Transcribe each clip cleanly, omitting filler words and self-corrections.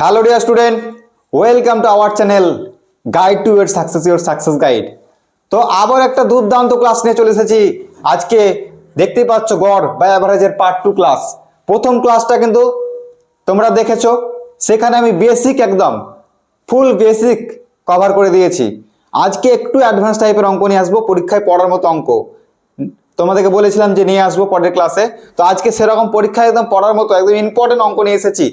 Hello dear student, welcome to our channel guide to your success guide. তো আবার একটা দুর্দান্ত ক্লাস নিয়ে চলে এসেছি। আজকে দেখতেই পাচ্ছ গড় বা অ্যাভারেজের পার্ট 2 ক্লাস। প্রথম ক্লাসটা কিন্তু তোমরা দেখেছো, সেখানে আমি বেসিক একদম ফুল বেসিক কভার করে দিয়েছি। আজকে একটু অ্যাডভান্স টাইপের অঙ্ক নিয়ে আসবো, পরীক্ষায় পড়ার মতো অঙ্ক। তোমাদেরকে বলেছিলাম যে নিয়ে আসবো পরের ক্লাসে, তো আজকে সেরকম পরীক্ষায় একদম পড়ার মতো একদম ইম্পর্টেন্ট অঙ্ক নিয়ে এসেছি।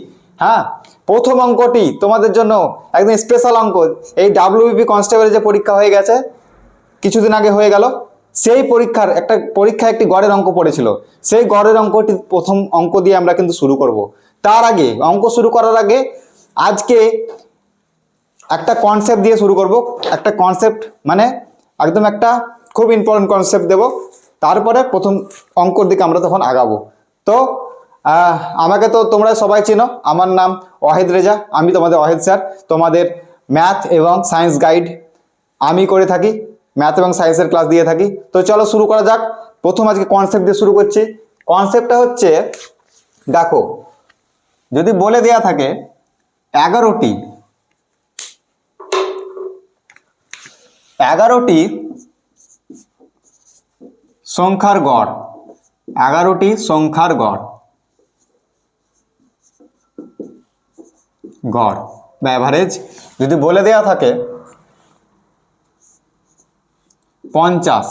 হ্যাঁ, প্রথম অঙ্কটি তোমাদের জন্য একদম স্পেশাল অঙ্ক। এই ডাব্লিউবিপি কনস্টেবলের যে পরীক্ষা হয়ে গেছে কিছুদিন আগে হয়ে গেল, সেই পরীক্ষায় একটি গড়ের অঙ্ক পড়েছিল। সেই গড়ের অঙ্কটি প্রথম অঙ্ক দিয়ে আমরা কিন্তু শুরু করব। তার আগে অঙ্ক শুরু করার আগে আজকে একটা কনসেপ্ট দিয়ে শুরু করব। একটা কনসেপ্ট মানে একদম একটা খুব ইম্পর্টেন্ট কনসেপ্ট দেব, তারপরে প্রথম অঙ্কর দিকে আমরা তখন আগাবো। তো আমাকে তো তোমরা সবাই চেনো, আমার নাম ওয়াহিদ রেজা। আমি তোমাদের ওয়াহিদ স্যার, তোমাদের ম্যাথ এবং সায়েন্স গাইড আমি করে থাকি, ম্যাথ এবং সায়েন্সের ক্লাস দিয়ে থাকি। তো চলো শুরু করা যাক। প্রথম আজকে কনসেপ্ট দিয়ে শুরু করছি। কনসেপ্টটা হচ্ছে, দেখো যদি বলে দেয়া থাকে 11টি সংখ্যার গড়, 11টি সংখ্যার গড় বা অ্যাভারেজ যদি বলে দেয়া থাকে 50,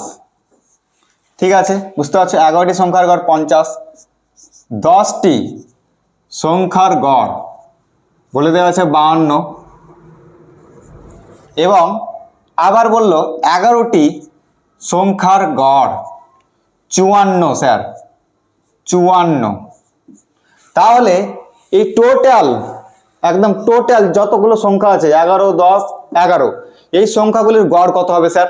ঠিক আছে, বুঝতে পারছো? 11টি সংখ্যার গড় 50। 10টি সংখ্যার গড় বলে দেওয়া আছে 52, এবং আবার বলল 11টি সংখ্যার গড় 54। স্যার 54। তাহলে এই টোটাল একদম টোটাল যতগুলো সংখ্যা আছে 11, 10, 11, এই সংখ্যাগুলির গড় কত হবে স্যার?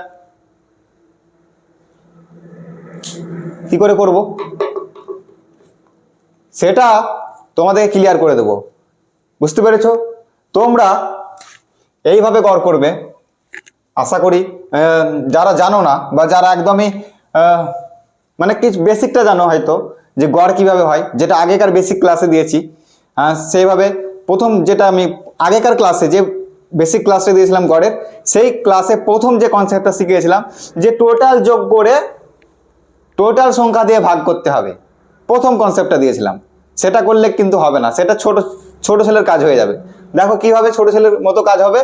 কি করে করব সেটা তোমাদের ক্লিয়ার করে দেব। বুঝতে পেরেছো? তোমরা এইভাবে গড় করবে। আশা করি যারা জানো না বা যারা একদমই মানে কিছু বেসিকটা জানো হয়তো, যে গড় কিভাবে হয়, যেটা আগেকার বেসিক ক্লাসে দিয়েছি, সেইভাবে প্রথম যেটা আমি আগেকার ক্লাসে যে বেসিক ক্লাসটা দিয়েছিলাম গড়ের, সেই ক্লাসে প্রথম যে কনসেপ্টটা শিখিয়েছিলাম যে টোটাল যোগ করে টোটাল সংখ্যা দিয়ে ভাগ করতে হবে, প্রথম কনসেপ্টটা দিয়েছিলাম। সেটা করলে কিন্তু হবে না, সেটা ছোট ছেলের কাজ হয়ে যাবে। দেখো কিভাবে ছোট ছেলের মতো কাজ হবে।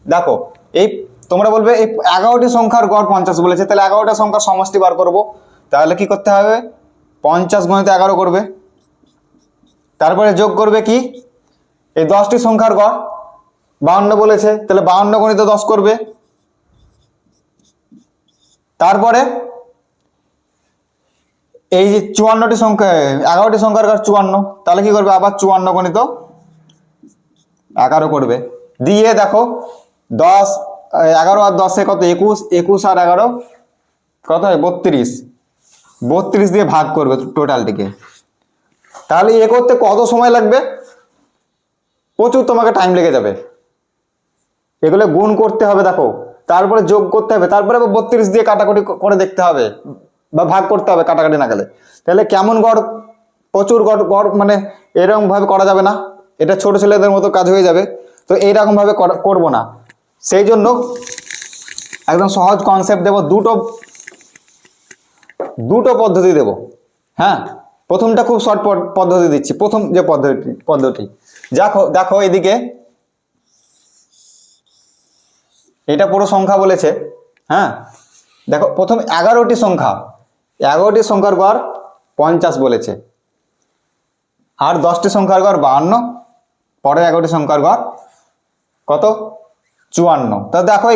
দেখো এই তোমরা বলবে এই 11টি সংখ্যার গড় 50 বলেছে, তাহলে 11টা সংখ্যার সমষ্টি বার করব। তাহলে কি করতে হবে? 50 গুণিত 11 করবে, তারপরে যোগ করবে কি এই 10টি সংখ্যার গড় 52 বলেছে, তাহলে 52 গুণিত 10 করবে। তারপরে এই যে 54টি সংখ্যা 11টি সংখ্যার গড় 54, তাহলে কি করবে? আবার 54 গুণিত 11 করবে। দিয়ে দেখো 10, 11 আর 10 কত? 21, 21 আর 11 কত হয়? 32, 32 দিয়ে ভাগ করবে টোটালটিকে। তাহলে এ করতে কত সময় লাগবে? প্রচুর তোমাকে টাইম লেগে যাবে। এগুলো গুণ করতে হবে, দেখো, তারপরে যোগ করতে হবে, তারপরে 32 দিয়ে কাটাকুটি করে দেখতে হবে বা ভাগ করতে হবে কাটাকাটি না গেলে। তাহলে কেমন গড়? প্রচুর গড় মানে এরকম ভাবে করা যাবে না, এটা ছোট ছেলেদের মতো কাজ হয়ে যাবে। তো এইরকম ভাবে করবো না, সেই জন্য একদম সহজ কনসেপ্ট দেব। দুটো পদ্ধতি দেব। হ্যাঁ, প্রথমটা খুব শর্ট পদ্ধতি দিচ্ছি। প্রথম যে পদ্ধতি দেখো এদিকে এটা পুরো সংখ্যা বলেছে। হ্যাঁ, দেখো প্রথম 11টি সংখ্যার গড় 50 বলেছে, আর 10টি সংখ্যার গড় 52, পরে 11টি সংখ্যার গড় কত? 54। তা দেখো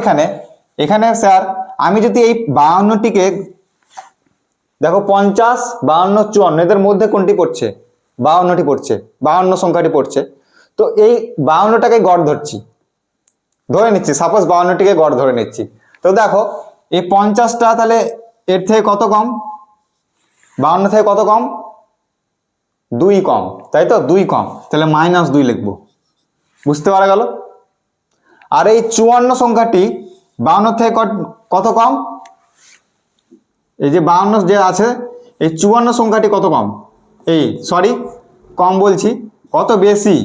এখানে স্যার আমি যদি এই 52টিকে দেখো 50, 52, 54 এদের মধ্যে কোনটি পড়ছে? 52টি পড়ছে, 52 সংখ্যাটি পড়ছে। তো এই 52টাকে গড় ধরে নিচ্ছি, সাপোজ 52টিকে গড় ধরে নিচ্ছি। তো দেখো এই 50টা তাহলে এর থেকে কত কম? 52 থেকে কত কম? 2 কম, তাই তো? 2 কম, তাহলে -2 লিখবো। বুঝতে পারা গেল? আর এই 54 সংখ্যাটি 52 থেকে কত কম? এই যে 52 যে আছে, এই 54 সংখ্যাটি কত কম? কম বলছি, কত বেশি?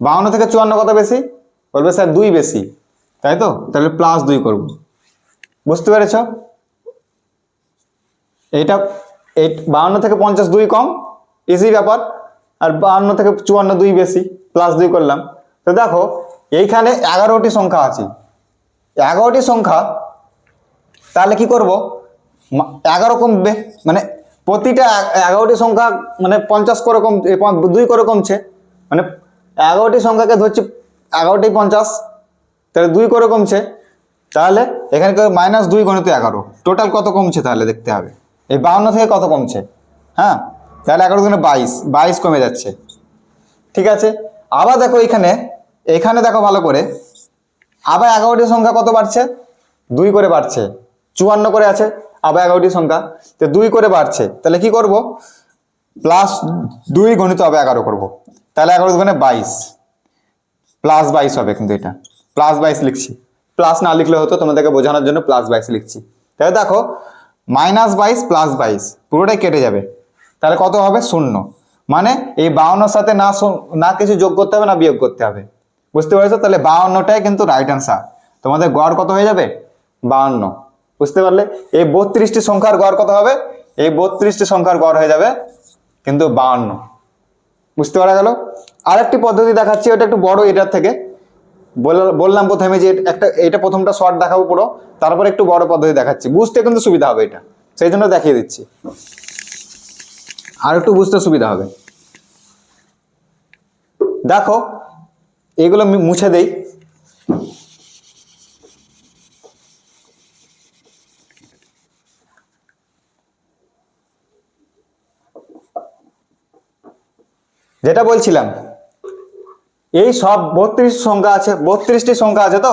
52 থেকে 54 কত বেশি? বলবে স্যার 2 বেশি, তাই তো? তাহলে +2 করব। বুঝতে পেরেছ? এইটা 52 থেকে 50 2 কম, ইজি ব্যাপার। আর 52 থেকে 54 2 বেশি, +2 করলাম। তো দেখো এইখানে 11টি সংখ্যা আছে, 11টি সংখ্যা, তাহলে কি করব? 11 কমবে, মানে প্রতিটা 11টি সংখ্যা মানে 50 করে কম, 2 করে কমছে, মানে 11টি সংখ্যাকে ধরছি 11টি 50, তাহলে 2 করে কমছে। তাহলে এখানে -2 গণিত 11, টোটাল কত কমছে তাহলে দেখতে হবে। এই 52 থেকে কত কমছে? হ্যাঁ, তাহলে 11 গুণে 22, 22 কমে যাচ্ছে। ঠিক আছে, আবার দেখো এখানে দেখো ভালো করে, আবার 11টি সংখ্যা কত বাড়ছে? 2 করে বাড়ছে। 54 করে আছে, আবার 11টি সংখ্যা, তো 2 করে বাড়ছে। তাহলে কি করব? +2 গণিত হবে 11 করব। তাহলে 11 গুণে 22, +22 হবে, কিন্তু এটা +22 লিখছি, প্লাস না লিখলে হতো, তোমাদেরকে বোঝানোর জন্য +22 লিখছি। তাহলে দেখো -22 +22 পুরোটাই কেটে যাবে, তাহলে কত হবে? 0। মানে এই 52-র সাথে না কিছু যোগ করতে হবে না বিয়োগ করতে হবে। বুঝতে পেরেছো? তাহলে 52টাই কিন্তু রাইট অ্যান্সার। তোমাদের গড় কত হয়ে যাবে? 52। বুঝতে পারলে? এই 32টি সংখ্যার গড় কত হবে? এই 32টি সংখ্যার গড় হয়ে যাবে কিন্তু 52। বুঝতে পারা গেল? আরেকটি পদ্ধতি দেখাচ্ছি, ওটা একটু বড় এটার থেকে। বললাম প্রথমে যে এটা প্রথমটা শর্ট দেখাবো পুরো, তারপর একটু বড় পদ্ধতি দেখাচ্ছি, বুঝতে কিন্তু সুবিধা হবে এটা, সেই জন্য দেখিয়ে দিচ্ছি, আর একটু বুঝতে সুবিধা হবে। দেখো এগুলো মুছে দেই। যেটা বলছিলাম, এই সব 32 সংখ্যা আছে, 32টি সংখ্যা আছে, তো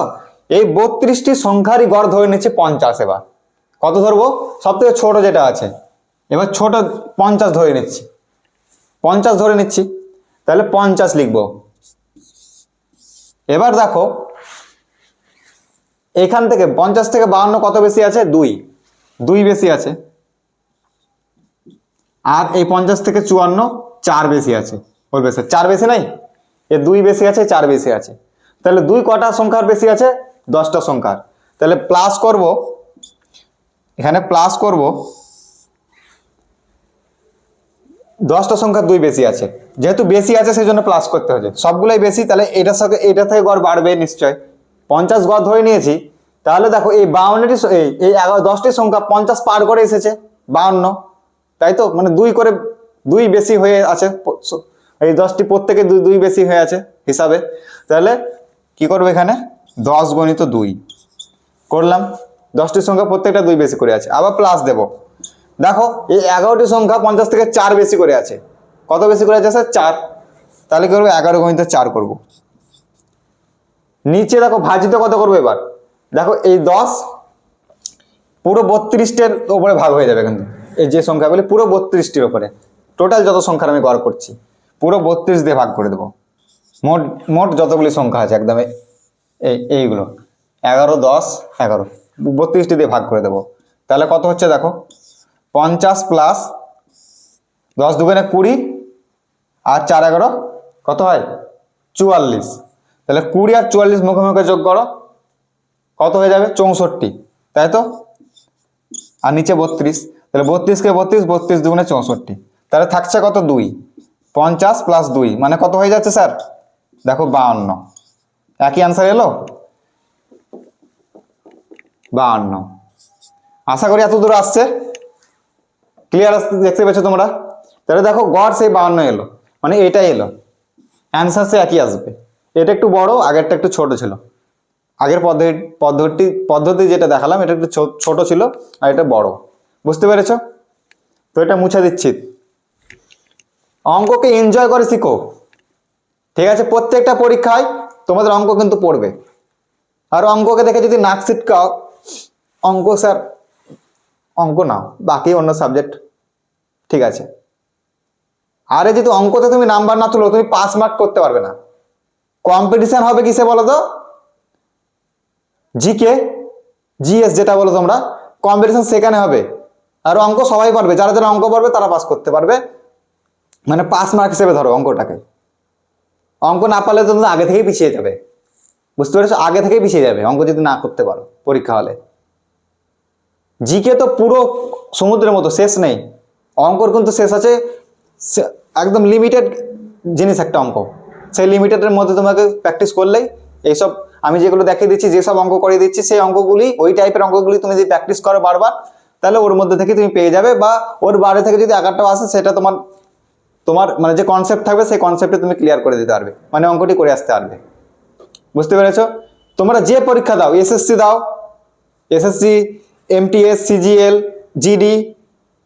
এই 32টি সংখ্যারই গড় ধরে নিচ্ছে 50। এবার কত ধরবো? সব থেকে ছোট যেটা আছে, এবার ছোট 50 ধরে নিচ্ছি, 50 ধরে নিচ্ছি, তাহলে 50 লিখবো। এবার দেখো এখান থেকে 50 থেকে 52 কত বেশি আছে? 2 বেশি আছে। আর এই 50 থেকে 54 4 বেশি আছে। বলবে স্যার 4 বেশি নাই? এ 2 বেশি আছে, 4 বেশি আছে, তাহলে 2 কটা সংখ্যার বেশি আছে? 10টা সংখ্যার। তাহলে প্লাস করব, এখানে প্লাস করব, 10টা সংখ্যা 2 বেশি আছে, যেহেতু বেশি আছে সেই জন্য প্লাস করতে হচ্ছে, সবগুলোই বেশি, তাহলে এটার সাথে এটা থেকে গড় বাড়বে নিশ্চয়। 50 গড় ধরে নিয়েছি, তাহলে দেখো এই 52টি এই 10টি সংখ্যা 50 পার করে এসেছে 52, তাই তো? মানে 2 করে 2 বেশি হয়ে আছে, এই 10টি প্রত্যেকে 2 বেশি হয়ে আছে হিসাবে। তাহলে কি করবো? এখানে 10 গণিত 2 করলাম, 10টি সংখ্যা প্রত্যেকটা 2 বেশি করে আছে, আবার প্লাস দেব। দেখো এই 11টি সংখ্যা 50 থেকে 4 বেশি করে আছে, কত বেশি করে আছে স্যার? 4। তাহলে কি করবো? 11 গণিত 4 করব। নিচে দেখো ভাজিত কত করবো? এবার দেখো এই 10 পুরো 32টির উপরে ভাগ হয়ে যাবে, কিন্তু এই যে সংখ্যাগুলি পুরো 32টির উপরে, টোটাল যত সংখ্যার আমি গড় করছি পুরো 32 দিয়ে ভাগ করে দেবো। মোট যতগুলি সংখ্যা আছে একদম এইগুলো 11 10 11 32টি দিয়ে ভাগ করে দেবো। তাহলে কত হচ্ছে দেখো, 50 প্লাস 10 দুগুণে 20 আর 4 11 কত হয়? 44। তাহলে 20 আর 44 মুখে মুখে যোগ করো, কত হয়ে যাবে? 64, তাই তো? আর নিচে 32, তাহলে 32 কে 32, 32 দুগুণে 64, তাহলে থাকছে কত? 2। 50 প্লাস 2 মানে কত হয়ে যাচ্ছে স্যার? দেখো 52। একই আনসার এলো, 52। আশা করি এত দূর আসছে, ক্লিয়ার দেখতে পেয়েছো তোমরা? তাহলে দেখো গড় সেই 52 এলো, মানে এটাই এলো অ্যান্সার, সে একই আসবে। এটা একটু বড়, আগেরটা একটু ছোট ছিল। আগের পদ্ধতি যেটা দেখালাম এটা একটু ছোট ছিল, আর এটা বড়। বুঝতে পেরেছো? তো এটা মুছে দিচ্ছি। অঙ্ককে এনজয় করে শিখো, ঠিক আছে? প্রত্যেকটা পরীক্ষায় তোমাদের অঙ্ক কিন্তু পড়বে, আর অঙ্ককে দেখে যদি নাক ছিটকাও, অঙ্ক স্যার অঙ্ক না, বাকি অন্য সাবজেক্ট ঠিক আছে, আরে যদি অঙ্কতে তুমি নাম্বার না তুলো তুমি পাস মার্ক করতে পারবে না। কম্পিটিশন হবে কিসে বলো তো? জিকে জিএস যেটা বলো তোমরা, কম্পিটিশন সেখানে হবে। আর অঙ্ক সবাই পারবে, যারা যারা অঙ্ক পারবে তারা পাস করতে পারবে, মানে পাস মার্ক হিসেবে ধরো অঙ্কটাকে। অঙ্ক না পারলে তো তুমি আগে থেকেই পিছিয়ে যাবে, বুঝতে পেরেছো? আগে থেকেই পিছিয়ে যাবে অঙ্ক যদি না করতে পারো পরীক্ষা হলে। জিকে তো পুরো সমুদ্রের মতো, শেষ নেই। অঙ্কর কিন্তু শেষ আছে, একদম লিমিটেড জিনিস একটা অঙ্ক। সেই লিমিটেডের মধ্যে তোমাকে প্র্যাকটিস করলেই এইসব আমি যেগুলো দেখিয়ে দিচ্ছি, যেসব অঙ্ক করিয়ে দিচ্ছি, সেই অঙ্কগুলি, ওই টাইপের অঙ্কগুলি তুমি যদি প্র্যাকটিস করো বারবার, তাহলে ওর মধ্যে থেকে তুমি পেয়ে যাবে। বা ওর বাইরে থেকে যদি আকারটাও আসে, সেটা তোমার তোমার মানে যে কনসেপ্ট থাকবে সেই কনসেপ্টে তুমি ক্লিয়ার করে দিতে পারবে, মানে অঙ্কটি করে আসতে পারবে। বুঝতে পেরেছো? তোমরা যে পরীক্ষা দাও, এসএসসি দাও, SSC, MTS, CGL, GD,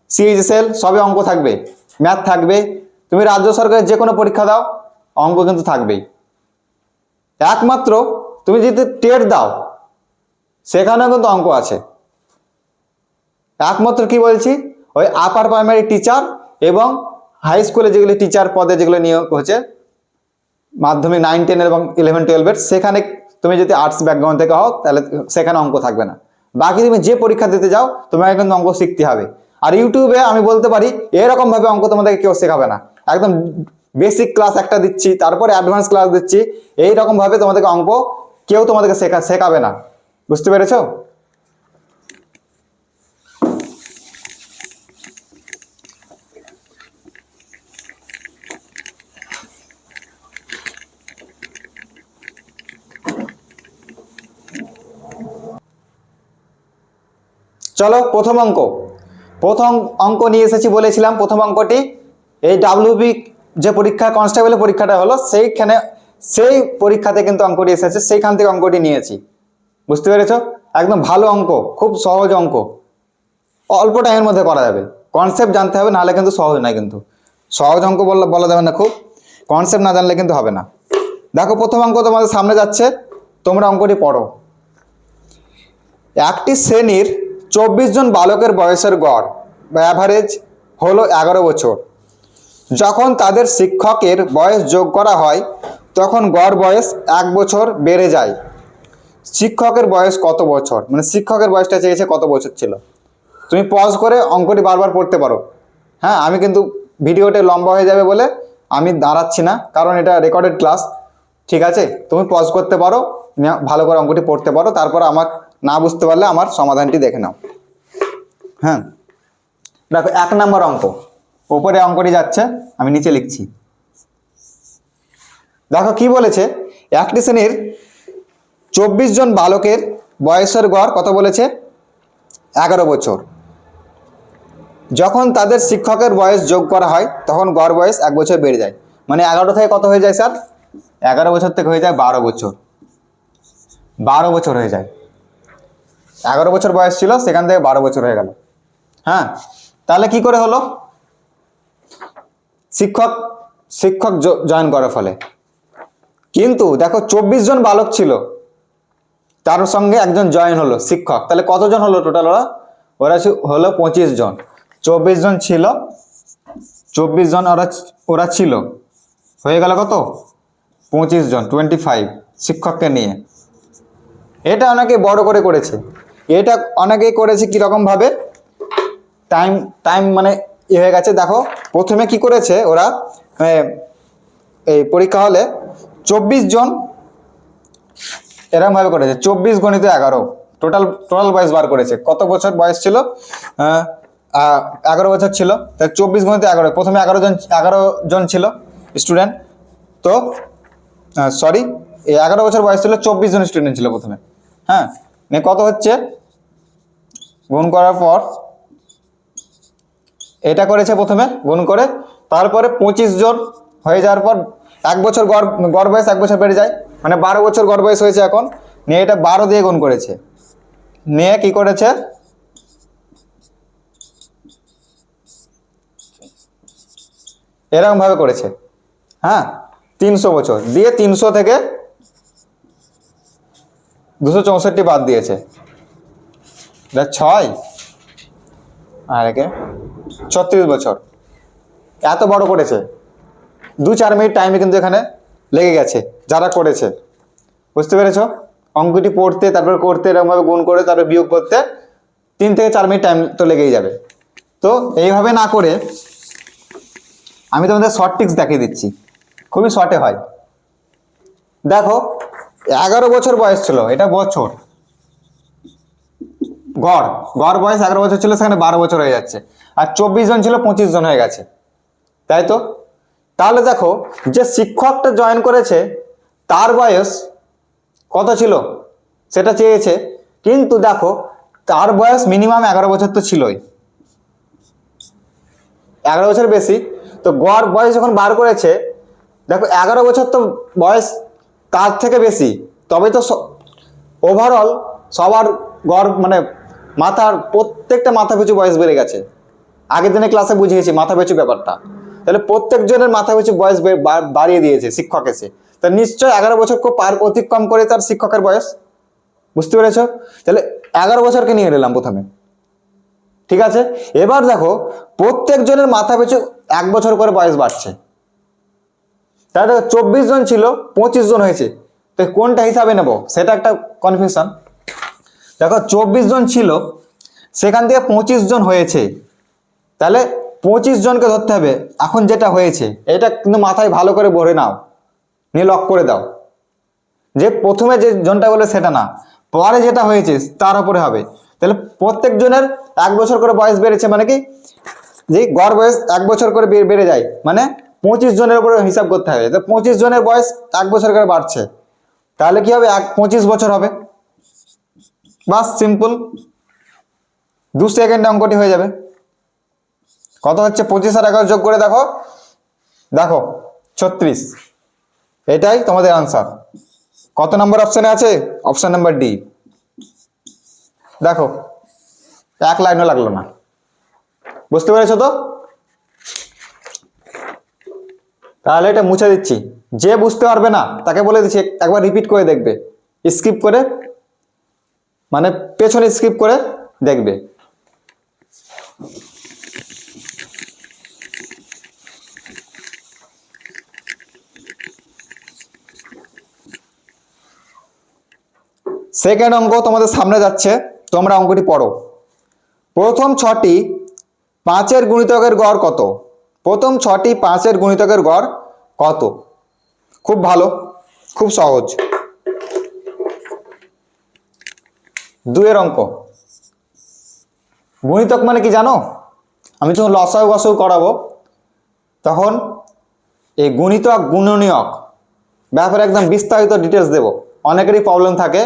CHSL, সবে অঙ্ক থাকবে, ম্যাথ থাকবে। তুমি রাজ্য সরকারের যে কোনো পরীক্ষা দাও, অঙ্ক কিন্তু থাকবেই। একমাত্র তুমি যদি টেট দাও, সেখানেও কিন্তু অঙ্ক আছে। একমাত্র কি বলছি, ওই আপার প্রাইমারি টিচার এবং হাই স্কুলে যেগুলি টিচার পদে যেগুলো নিয়োগ হচ্ছে, মাধ্যমিক 9, 10 এবং 11, 12, সেখানে তুমি যদি আর্টস ব্যাকগ্রাউন্ড থেকে হও, তাহলে সেখানে অঙ্ক থাকবে না। বাকি তুমি যে পরীক্ষা দিতে যাও, তোমাকে কিন্তু অঙ্ক শিখতে হবে। আর ইউটিউবে আমি বলতে পারি, এরকম ভাবে অঙ্ক তোমাদেরকে কেউ শেখাবে না। একদম বেসিক ক্লাস একটা দিচ্ছি, তারপরে অ্যাডভান্স ক্লাস দিচ্ছি, এইরকম ভাবে তোমাদেরকে অঙ্ক কেউ তোমাদেরকে শেখাবে না। বুঝতে পেরেছো? চলো প্রথম অঙ্ক নিয়ে এসেছি বলেছিলাম। প্রথম অঙ্কটি এই ডাব্লিউবি যে পরীক্ষা, কনস্টেবলের পরীক্ষাটা হলো, সেই পরীক্ষাতে কিন্তু অঙ্কটি এসেছে, সেইখান থেকে অঙ্কটি নিয়েছি। বুঝতে পেরেছো? একদম ভালো অঙ্ক, খুব সহজ অঙ্ক, অল্প টাইমের মধ্যে করা যাবে। কনসেপ্ট জানতে হবে, নাহলে কিন্তু সহজ নয়। কিন্তু সহজ অঙ্ক বলা যাবে না, খুব কনসেপ্ট না জানলে কিন্তু হবে না। দেখো প্রথম অঙ্ক তোমাদের সামনে যাচ্ছে, তোমরা অঙ্কটি পড়ো। একটি শ্রেণীর 24 জন বালকের বয়সের গড় বা অ্যাভারেজ হলো 11 বছর। যখন তাদের শিক্ষকের বয়স যোগ করা হয়, তখন গড় বয়স 1 বছর বেড়ে যায়। শিক্ষকের বয়স কত বছর, মানে শিক্ষকের বয়সটা চেয়েছে কত বছর ছিল। তুমি পজ করে অঙ্কটি বারবার পড়তে পারো। হ্যাঁ, আমি কিন্তু ভিডিওটা লম্বা হয়ে যাবে বলে আমি দাঁড়াচ্ছি না, কারণ এটা রেকর্ডেড ক্লাস। ঠিক আছে, তুমি পজ করতে পারো, ভালো করে অঙ্কটি পড়তে পারো, তারপর আমার না বুঝতে পারলে আমার সমাধানটি দেখে নাও। হ্যাঁ, দেখো 1 নম্বর অঙ্ক, ওপরে অঙ্কটি যাচ্ছে, আমি নিচে লিখছি। দেখো কি বলেছে, একটি শ্রেণীর 24 জন বালকের বয়সের গড় কত বলেছে, 11 বছর। যখন তাদের শিক্ষকের বয়স যোগ করা হয়, তখন গড় বয়স 1 বছর বেড়ে যায়। মানে 11 থেকে কত হয়ে যায় স্যার, 11 বছর থেকে হয়ে যায় 12 বছর। 12 বছর হয়ে যায়। 11 বছর বয়স ছিল, সেখান থেকে 12 বছর হয়ে গেল। হ্যাঁ, তাহলে কি করে হলো, শিক্ষক জয়েন করার ফলে। কিন্তু দেখো 24 জন বালক ছিল, তার সঙ্গে একজন জয়েন হলো শিক্ষক, তাহলে কতজন হলো টোটাল? ওরা হলো 25 জন। 24 জন ছিল, 24 জন ওরা ছিল, হয়ে গেল কত, 25 জন, 25 শিক্ষককে নিয়ে। এটা অনেকে বড় করে করেছে, এটা অনেকেই করেছে কিরকম ভাবে, টাইম মানে হয়ে গেছে। দেখো প্রথমে কি করেছে ওরা, এই পরীক্ষা হলে 24 জন এরকম ভাবে করেছে, 24 গণিত 11, টোটাল বয়স বার করেছে। কত বছর বয়স ছিল, 11 বছর ছিল। তাই 24 গণিত 11, প্রথমে 11 জন ছিল স্টুডেন্ট। তো সরি, 11 বছর বয়স ছিল, 24 জন স্টুডেন্ট ছিল প্রথমে। হ্যাঁ, কত হচ্ছে, গুণ করার পর এটা করেছে প্রথমে গুণ করে, তারপরে 25 জন হয়ে যাওয়ার পর 1 বছর গড় বয়স 1 বছর বেড়ে যায়, মানে 12 বছর গড় বয়স হয়েছে এখন। নিয়ে এটা 12 দিয়ে গুণ করেছে, নিয়ে কি করেছে, এরকম ভাবে করেছে। হ্যাঁ, 300 বছর দিয়ে 300 থেকে 264 বাদ দিয়েছে, 6 আর একে 36 বছর। এত বড় করেছে, 2-4 মিনিট টাইমে কিন্তু এখানে লেগে গেছে যারা করেছে। বুঝতে পেরেছো? অঙ্কটি পড়তে, তারপর করতে, এরকমভাবে গুণ করে, তারপর বিয়োগ করতে 3 থেকে 4 মিনিট টাইম তো লেগেই যাবে। তো এইভাবে না করে আমি তোমাদের শর্ট ট্রিক্স দেখিয়ে দিচ্ছি, খুবই শর্টে হয়। দেখো 11 বছর বয়স ছিল, এটা বছর, গড় গড় বয়স 11 বছর ছিল, সেখানে 12 বছর হয়ে যাচ্ছে। আর 24 জন ছিল, 25 জন হয়ে গেছে, তাই তো? তাহলে দেখো যে শিক্ষকটা জয়েন করেছে তার বয়স কত ছিল সেটা চেয়েছে, কিন্তু দেখো তার বয়স মিনিমাম 11 বছর তো ছিলই, 11 বছর বেশি। তো গড় বয়স যখন বার করেছে, দেখো 11 বছর তো বয়স তার থেকে বেশি, তবে তো ওভারঅল সবার গড় মানে মাথার প্রত্যেকটা মাথা পিছু বয়স বেড়ে গেছে। আগের দিনে ক্লাসে বুঝিয়েছি মাথা পিছু ব্যাপারটা, তাহলে প্রত্যেকজনের মাথা পিছু বয়স বাড়িয়ে দিয়েছে শিক্ষক এসে, তা নিশ্চয় 11 বছর পার অতিক্রম করে তার শিক্ষকের বয়স, বুঝতে পেরেছ? তাহলে 11 বছরকে নিয়ে এলাম প্রথমে, ঠিক আছে? এবার দেখো প্রত্যেকজনের মাথা পিছু 1 বছর করে বয়স বাড়ছে, তাই দেখো 24 জন ছিল, 25 জন হয়েছে, তো কোনটা হিসাবে নেব সেটা একটা কনফিউশন। দেখো 24 জন ছিল, সেখান থেকে 25 জন হয়েছে, তাহলে 25 জনকে ধরতে হবে। এখন যেটা হয়েছে এটা কিন্তু মাথায় ভালো করে ভরে নাও, নিয়ে লক করে দাও, যে প্রথমে যে জনটা বলে সেটা না, পরে যেটা হয়েছে তার উপরে হবে। তাহলে প্রত্যেকজনের 1 বছর করে বয়স বেড়েছে, মানে কি যে গড় বয়স 1 বছর করে বেড়ে যায়, মানে 25 জনের উপরে হিসাব করতে হবে। তো 25 জনের বয়স 1 বছর করে বাড়ছে, তাহলে কি হবে 25 বছর হবে, বাস সিম্পল, 2 সেকেন্ডে অঙ্কটি হয়ে যাবে। কত হচ্ছে 25 আর 11 যোগ করে দেখো, দেখো 36, এটাই তোমাদের আনসার। কত নম্বর অপশনে আছে? Option number D. দেখো 1 লাইনও লাগলো না, বুঝতে পেরেছো তো? তাহলে এটা মুছে দিচ্ছি, যে বুঝতে পারবে না তাকে বলে দিচ্ছি একবার রিপিট করে দেখবে, স্কিপ করে, মানে পেছনে স্কিপ করে দেখবে। সেকেন্ড অঙ্ক তোমাদের সামনে যাচ্ছে, তোমরা অঙ্কটি পড়ো। প্রথম 6টি 5-এর গুণিতকের গড় কত? প্রথম 6টি 5-এর গুণিতকের গড় কত? খুব ভালো, খুব সহজ। 2-এর অঙ্ক। গুণিতক মানে কি জানো? আমি যখন লসাগু গসাগু করাবো তখন এই গুণিতক গুণনীয়ক ব্যাপারে একদম বিস্তারিত ডিটেলস দেবো। অনেকেরই প্রবলেম থাকে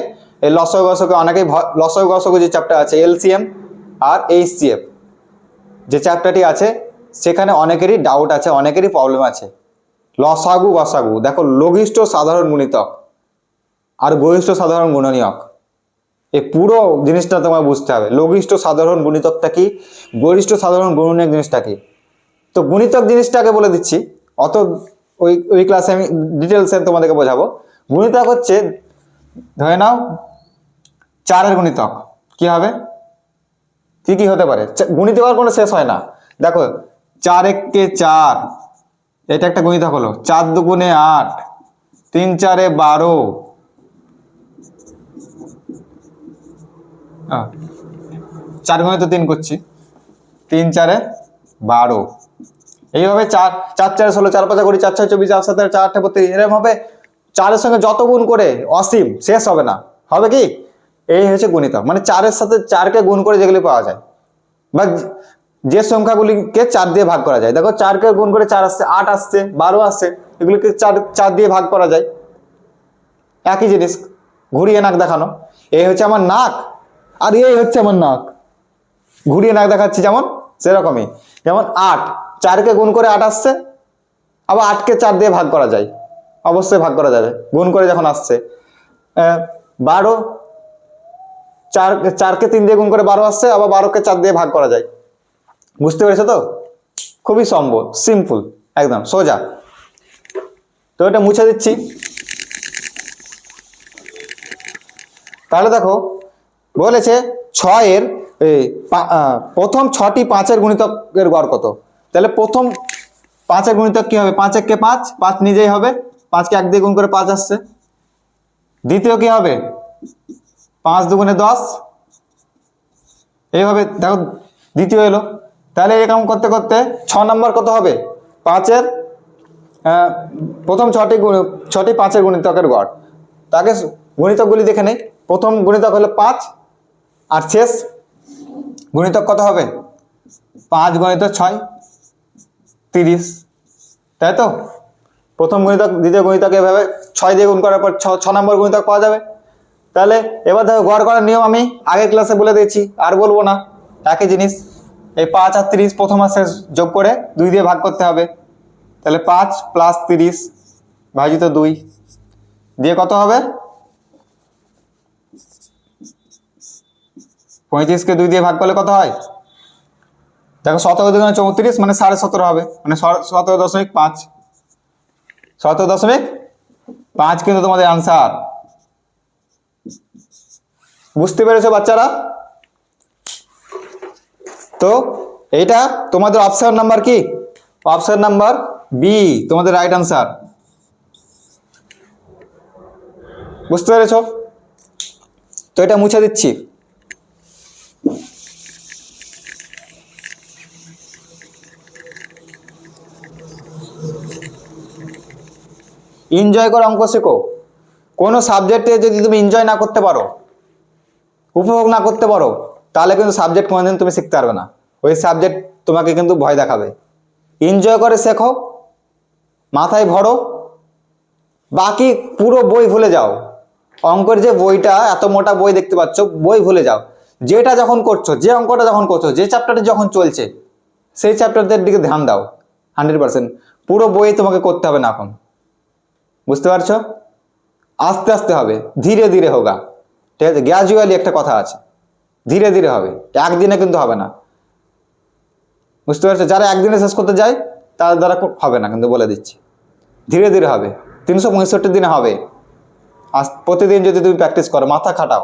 এই লসাগু গসাগু, অনেকেই লসাগু গসাগু যে চ্যাপ্টার আছে এলসিএম আর এইচসিএফ যে চ্যাপ্টারটি আছে, সেখানে অনেকেরই ডাউট আছে, অনেকেরই প্রবলেম আছে। লসাগু গসাগু দেখো, লঘিষ্ঠ সাধারণ গুণিতক আর গরিষ্ঠ সাধারণ গুণনীয়ক, এই পুরো জিনিসটা তোমায় বুঝতে হবে। লঘিষ্ঠ সাধারণ গুণিতকটা কি, গরিষ্ঠ সাধারণ গুণনীয়ক জিনিসটা কি। তো গুণিতক জিনিসটাকে বলে দিচ্ছি, অত ওই ওই ক্লাসে আমি ডিটেলসে তোমাদেরকে বোঝাবো। গুণিতক হচ্ছে, ধরে নাও 4-এর গুণিতক কি হবে, কি কি হতে পারে? গুণিত হওয়ার কোনো শেষ হয় না। দেখো 4 একে 4, এটা একটা গুণিতক হলো। 4 দুগুণে 8, 3 4-এ 12, 4 গুণে তো 3 করছি, 3 4-এ 12, এইভাবে 4 4 4 16, 4 5 20, 4 6 24, 4 7 4 8 32, এরকম হবে। 4-এর সঙ্গে যত গুণ করে অসীম, শেষ হবে না, হবে কি? এই হচ্ছে গুণিতক, মানে 4-এর সাথে 4কে গুণ করে যেগুলি পাওয়া যায়, বা যে সংখ্যাগুলিকে 4 দিয়ে ভাগ করা যায়। দেখো 4কে গুণ করে 4 আসছে, 8 আসছে, 12 আসছে, এগুলিকে 4 দিয়ে ভাগ করা যায়। একই জিনিস, ঘুরিয়ে নাক দেখানো। এই হচ্ছে আমার নাক, আর এই হচ্ছে আমার নাক, ঘুরিয়ে নাক দেখাচ্ছি যেমন, সেরকমই। যেমন 8, 4কে গুণ করে 8 আসছে, আবার 8কে 4 দিয়ে ভাগ করা যায়, অবশ্যই ভাগ করা যাবে গুণ করে যখন আসছে। 12, 4কে 3 দিয়ে গুণ করে 12 আসছে, আবার 12কে 4 দিয়ে ভাগ করা যায়। বুঝতে পেরেছো তো? খুবই সম্ভব, সিম্পল, একদম সোজা। তো এটা মুছে দিচ্ছি। তাহলে দেখো বলেছে 6-এর প্রথম 6টি 5-এর গুণিতকের গড় কত? তাহলে প্রথম 5-এর গুণিতক কি হবে? 5 একে 5, 5 নিজেই হবে, 5কে 1 দিয়ে গুণ করে 5 আসছে। দ্বিতীয় কি হবে? 5 দুগুণে 10, এইভাবে দেখো দ্বিতীয় এলো। তাহলে এরকম করতে করতে 6 নম্বর কত হবে? 5-এর প্রথম ছটি 5-এর গুণিতকের গড়। তাকে গুণিতকগুলি দেখে নেই। প্রথম গুণিতক হলো 5, আর শেষ গুণিতক কত হবে? 5 × 6 30, তাই তো? প্রথম গুণিতক দ্বিতীয় গুণিতক এভাবে 6 দিয়ে গুণ করার পর 6 নম্বর গুণিতক পাওয়া যাবে। তাহলে এবার দেখো গড় করার নিয়ম আমি আগের ক্লাসে বলে দিয়েছি, আর বলবো না, একই জিনিস। এই 5 আর 30 প্রথম আর শেষ যোগ করে 2 দিয়ে ভাগ করতে হবে। তাহলে 5 + 30 ভাজিত 2 দিয়ে কত হবে? 35কে 2 দিয়ে ভাগ করলে কত হয়? দেখো 17 × 34 মানে 17.5 হবে, মানে 17.5। 17.5 কিন্তু তোমাদের আনসার। বুঝতে পেরেছো বাচ্চারা? তো এইটা তোমাদের অপশন নাম্বার কি? অপশন নাম্বার বি তোমাদের রাইট আনসার। বুঝতে পেরেছো? তো এটা মুছে দিচ্ছি। এনজয় করে অঙ্ক শেখো। কোনো সাবজেক্টে যদি তুমি এনজয় না করতে পারো, উপভোগ না করতে পারো, তাহলে কিন্তু সাবজেক্ট কোনোদিন তুমি শিখতে পারবে না। ওই সাবজেক্ট তোমাকে কিন্তু ভয় দেখাবে। এনজয় করে শেখো, মাথায় ভরো, বাকি পুরো বই ভুলে যাও। অঙ্কের যে বইটা, এত মোটা বই দেখতে পাচ্ছ, বই ভুলে যাও। যেটা যখন করছো, যে অঙ্কটা যখন করছো, যে চ্যাপ্টারটি যখন চলছে, সেই চ্যাপ্টারদের দিকে ধ্যান দাও 100%। পুরো বই তোমাকে করতে হবে না এখন। বুঝতে পারছো? আস্তে আস্তে হবে, ধীরে ধীরে হোগা। ঠিক আছে? গ্র্যাজুয়ালি একটা কথা আছে, ধীরে ধীরে হবে, একদিনে কিন্তু হবে না। বুঝতে পারছো? যারা একদিনে শেষ করতে যায় তার দ্বারা হবে না, কিন্তু বলে দিচ্ছি ধীরে ধীরে হবে। 365 দিনে হবে। আজ প্রতিদিন যদি তুমি প্র্যাকটিস করো, মাথা খাটাও,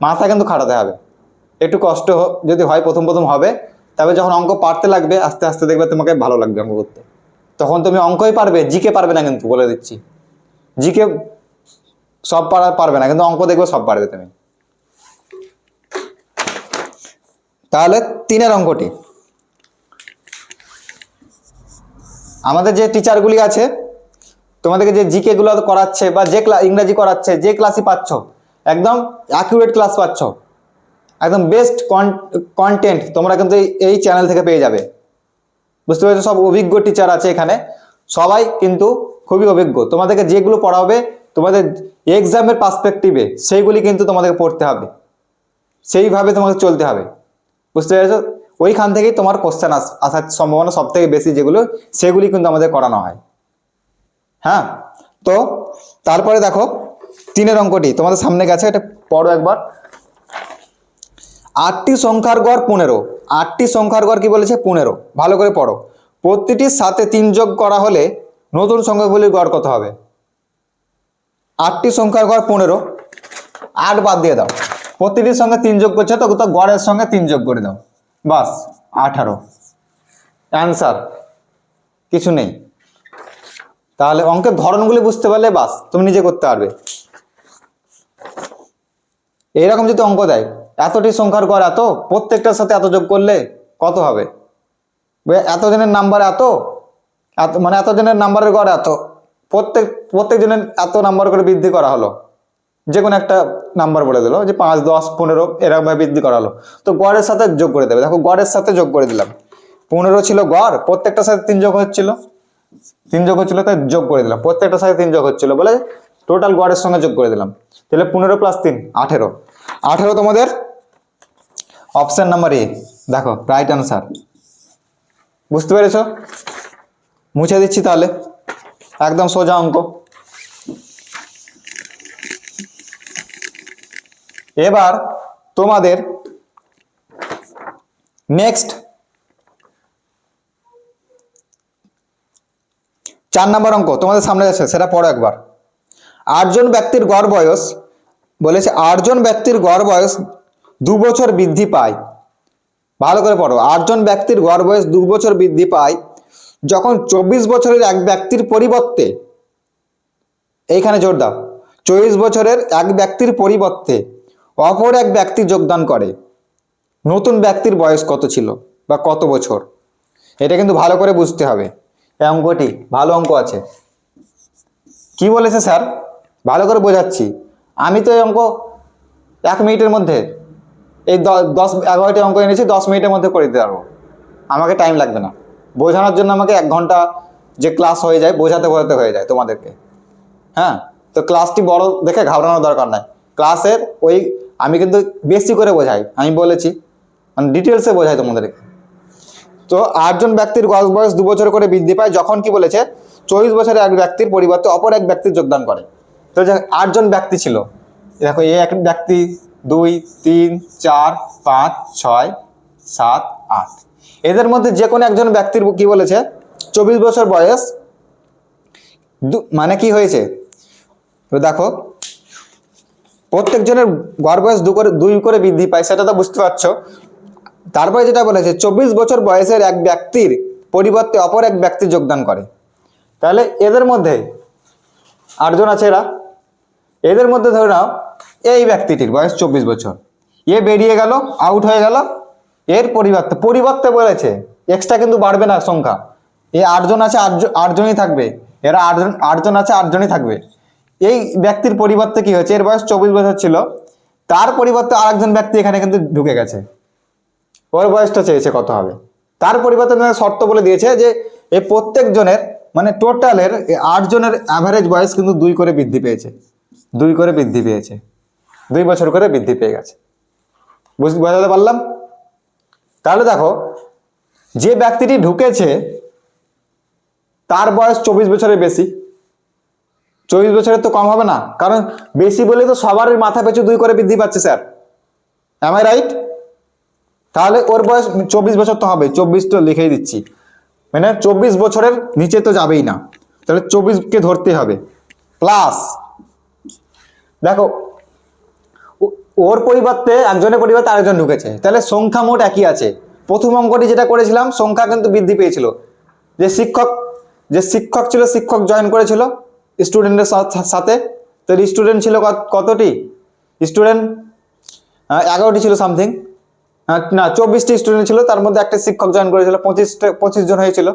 মাথা কিন্তু খাটাতে হবে। একটু কষ্ট যদি হয় প্রথম প্রথম হবে, তবে যখন অঙ্ক পারতে লাগবে আস্তে আস্তে দেখবে তোমাকে ভালো লাগবে অঙ্ক করতে। তখন তুমি অঙ্কই পারবে, জিকে পারবে না, কিন্তু বলে দিচ্ছি। জিকে সব পারবে না, কিন্তু অঙ্ক দেখবে সব পারবে তুমি। তাহলে 3-এর অঙ্কটি আমাদের যে টিচারগুলি আছে, তোমাদেরকে যে জিকে গুলো করাচ্ছে বা যে ইংরাজি করাচ্ছে, যে ক্লাসই পাচ্ছ, একদম অ্যাকুরেট ক্লাস পাচ্ছ, একদম বেস্ট কন্টেন্ট তোমরা কিন্তু এই চ্যানেল থেকে পেয়ে যাবে। বুঝতে পেরেছো? সব অভিজ্ঞ টিচার আছে এখানে, সবাই কিন্তু খুবই অভিজ্ঞ। তোমাদেরকে যেগুলো পড়াবে তোমাদের এক্সামের পার্সপেক্টিভে, সেইগুলি কিন্তু তোমাদেরকে পড়তে হবে, সেইভাবে তোমাকে চলতে হবে। বুঝতে পেরেছো? ওইখান থেকেই তোমার কোশ্চেন আসার সম্ভাবনা সব থেকে বেশি, যেগুলো সেগুলি কিন্তু আমাদের করানো হয়। হ্যাঁ, তো তারপরে দেখো 3-এর অঙ্কটি তোমাদের সামনে গেছে, এটা পড়ো একবার। 8টি সংখ্যার গড় 15। 8টি সংখ্যার গড় কি বলেছে? 15। ভালো করে পড়ো। প্রতিটির সাথে 3 যোগ করা হলে নতুন সংখ্যাগুলির গড় কত হবে? 8টি সংখ্যার গড় 15, 8 বাদ দিয়ে দাও। প্রতিটির সঙ্গে 3 যোগ করছে, তো গড়ের সঙ্গে 3 যোগ করে দাও, বাস 18 অ্যান্সার। কিছু নেই। তাহলে অঙ্কের ধরনগুলি বুঝতে পারলে বাস তুমি নিজে করতে পারবে। এইরকম যদি অঙ্ক দেয়, এতটি সংখ্যার গড় এত, প্রত্যেকটার সাথে এত যোগ করলে কত হবে? এত জনের নাম্বার এত, মানে এত জনের নাম্বারের গড় এত, প্রত্যেক জনের এত নাম্বার করে বৃদ্ধি করা হলো, যে কোনো একটা নাম্বার বলে দিল, যে 5, 10, 15 এরকম ভাবে বৃদ্ধি করা হলো, তো গড়ের সাথে যোগ করে দেবে। দেখো গড়ের সাথে যোগ করে দিলাম, 15 ছিল গড়, প্রত্যেকটার সাথে 3 যোগ হচ্ছিল, 3 যোগ হচ্ছিল, তাই যোগ করে দিলাম। প্রত্যেকটার সাথে 3 যোগ হচ্ছিল বলে টোটাল গড়ের সঙ্গে যোগ করে দিলাম। তাহলে 15 + 3 18। 18 তোমাদের অপশন নাম্বার এ, দেখো রাইট আনসার। বুঝতে পেরেছো? মুছে দিচ্ছি তাহলে, একদম সোজা অঙ্ক। এবার তোমাদের নেক্সট 4 নম্বর অঙ্ক তোমাদের সামনে আছে, সেটা পড়ো একবার। 8 জন ব্যক্তির গড় বয়স বলেছে, 8 জন ব্যক্তির গড় বয়স 2 বছর বৃদ্ধি পায়। ভালো করে পড়ো। 8 জন ব্যক্তির গড় বয়স 2 বছর বৃদ্ধি পায় যখন 24 বছরের এক ব্যক্তির পরিবর্তে, এইখানে জোর দাও, 24 বছরের এক ব্যক্তির পরিবর্তে অপর এক ব্যক্তি যোগদান করে। নতুন ব্যক্তির বয়স কত ছিল বা কত বছর? এটা কিন্তু ভালো করে বুঝতে হবে। এই অঙ্কটি ভালো অঙ্ক আছে। কি বলেছে স্যার, ভালো করে বোঝাচ্ছি। আমি তো এই অঙ্ক 1 মিনিটের মধ্যে, এই 10-11টি অঙ্ক এনেছি 10 মিনিটের মধ্যে করে দিতে পারবো। আমাকে টাইম লাগবে না, বোঝানোর জন্য আমাকে 1 ঘন্টা যে ক্লাস হয়ে যায়, বোঝাতে বোঝাতে হয়ে যায় তোমাদেরকে। হ্যাঁ, তো ক্লাসটি বড় দেখে ঘাবড়ানোর দরকার নাই। ক্লাসের ওই আমি কিন্তু বেশি করে বোঝাই, আমি বলেছি, মানে ডিটেলসে বোঝাই তোমাদেরকে। তো 8জন ব্যক্তির বয়স 2 বছর করে বৃদ্ধি পায় যখন কি বলেছে 24 বছরের এক ব্যক্তির পরিবর্তে অপর এক ব্যক্তি যোগদান করে। তো 8জন ব্যক্তি ছিল, দেখো এই এক ব্যক্তি, 2, 3, 4, 5, 6, 7, 8, এদের মধ্যে যে কোনো একজন ব্যক্তির কি বলেছে 24 বছর বয়স, মানে কি হয়েছে দেখো, প্রত্যেকজনের গড় বয়স 2 করে বৃদ্ধি পায়, সেটা তো বুঝতে পারছো। তারপরে যেটা বলেছে 24 বছর বয়সের এক ব্যক্তির পরিবর্তে অপর এক ব্যক্তি যোগদান করে। তাহলে এদের মধ্যে 8জন আছে, এদের মধ্যে ধরে নাও এই ব্যক্তিটির বয়স 24 বছর, এ বেরিয়ে গেল, আউট হয়ে গেল। এর পরিবর্তে বলেছে, এক্সট্রা কিন্তু বাড়বে না সংখ্যা। এই 8জন আছে, 8জনই থাকবে, এরা 8জন আছে, 8জনই থাকবে। এই ব্যক্তির পরিবর্তে কি হয়েছে, এর বয়স 24 বছর ছিল, তার পরিবর্তে আরেকজন ব্যক্তি এখানে কিন্তু ঢুকে গেছে, ওর বয়সটা চেয়েছে কত হবে। তার পরিবর্তে শর্ত বলে দিয়েছে যে এই প্রত্যেকজনের মানে টোটালের 8জনের অ্যাভারেজ বয়স কিন্তু 2 করে বৃদ্ধি পেয়েছে, 2 করে বৃদ্ধি পেয়েছে, 2 বছর করে বৃদ্ধি পেয়ে গেছে। বোঝাতে পারলাম? তাহলে দেখো, যে ব্যক্তিটি ঢুকেছে তার বয়স 24 বছরের বেশি, 24 বছরের তো কম হবে না, কারণ বেশি বলে তো সবার মাথা পিছু 2 করে বৃদ্ধি পাচ্ছে স্যার, এম আই রাইট? তাহলে ওর বয়স 24 বছর তো হবে, 24 তো লিখেই দিচ্ছি, মানে 24 বছরের নিচে তো যাবেই না, তাহলে 24কে ধরতে হবে। প্লাস দেখো ওর পরিবর্তে একজনের পরিবর্তে আরেকজন ঢুকেছে, তাহলে সংখ্যা মোট একই আছে। প্রথম অঙ্কটি যেটা করেছিলাম সংখ্যা কিন্তু বৃদ্ধি পেয়েছিল, যে শিক্ষক ছিল, শিক্ষক জয়েন করেছিল স্টুডেন্টের সাথে, তো স্টুডেন্ট ছিল কতটি স্টুডেন্ট, 11টি ছিল সামথিং, না 24টি স্টুডেন্ট ছিল, তার মধ্যে একটা শিক্ষক জয়েন করেছিল, 25জন হয়েছিল,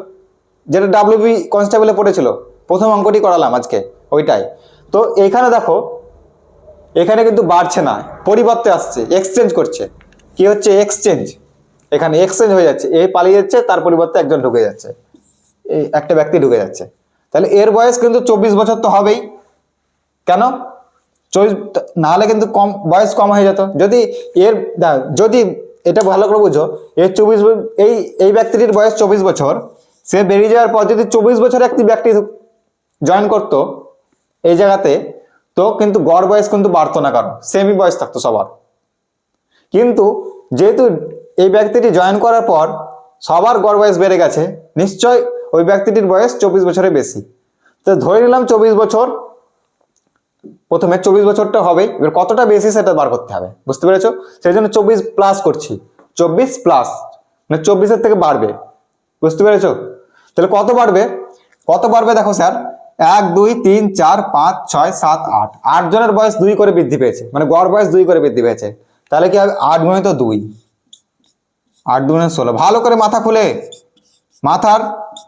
যেটা ডাব্লিউবি কনস্টেবলে পড়েছিল। প্রথম অঙ্কটি করালাম আজকে ওইটাই। তো এখানে দেখো, এখানে কিন্তু বাড়ছে না, পরিবর্তে আসছে, এক্সচেঞ্জ করছে। কি হচ্ছে, এক্সচেঞ্জ, এখানে এক্সচেঞ্জ হয়ে যাচ্ছে, এ পালিয়ে যাচ্ছে, তার পরিবর্তে একজন ঢুকে যাচ্ছে, এই একটা ব্যক্তি ঢুকে যাচ্ছে। তাহলে এর বয়স কিন্তু 24 বছর তো হবেই, কেন 24, নাহলে কিন্তু কম বয়স কম হয়ে যেত। যদি এটা ভালো করে বুঝো, এর 24, এই ব্যক্তিটির বয়স 24 বছর, সে বেরিয়ে যাওয়ার পর যদি 24 বছর একটি ব্যক্তি জয়েন করতো এই জায়গাতে, তো কিন্তু গড় বয়স কিন্তু বাড়তো না, কারণ সেমই বয়স থাকতো সবার। কিন্তু যেহেতু এই ব্যক্তিটি জয়েন করার পর সবার গড় বয়স বেড়ে গেছে, নিশ্চয় ওই ব্যক্তিটির বয়স 24 বছরের বেশি। তো ধরে নিলাম 24 বছর, প্রথমে 24 বছরটা হবে, এবার কতটা বেশি সেটা বার করতে হবে, বুঝতে পেরেছো? সেই জন্য 24 প্লাস করছি, 24 প্লাস মানে 24-এর থেকে বাড়বে, বুঝতে পেরেছো? তাহলে কত বাড়বে দেখো স্যার, 1, 2, 3, 4, 5, 6, 7, 8, 8জনের বয়স 2 করে বৃদ্ধি পেয়েছে, মানে গড় বয়স 2 করে বৃদ্ধি পেয়েছে। তাহলে কি হবে, 8 গুণিত 2, 8 দুগুণে 16। ভালো করে মাথার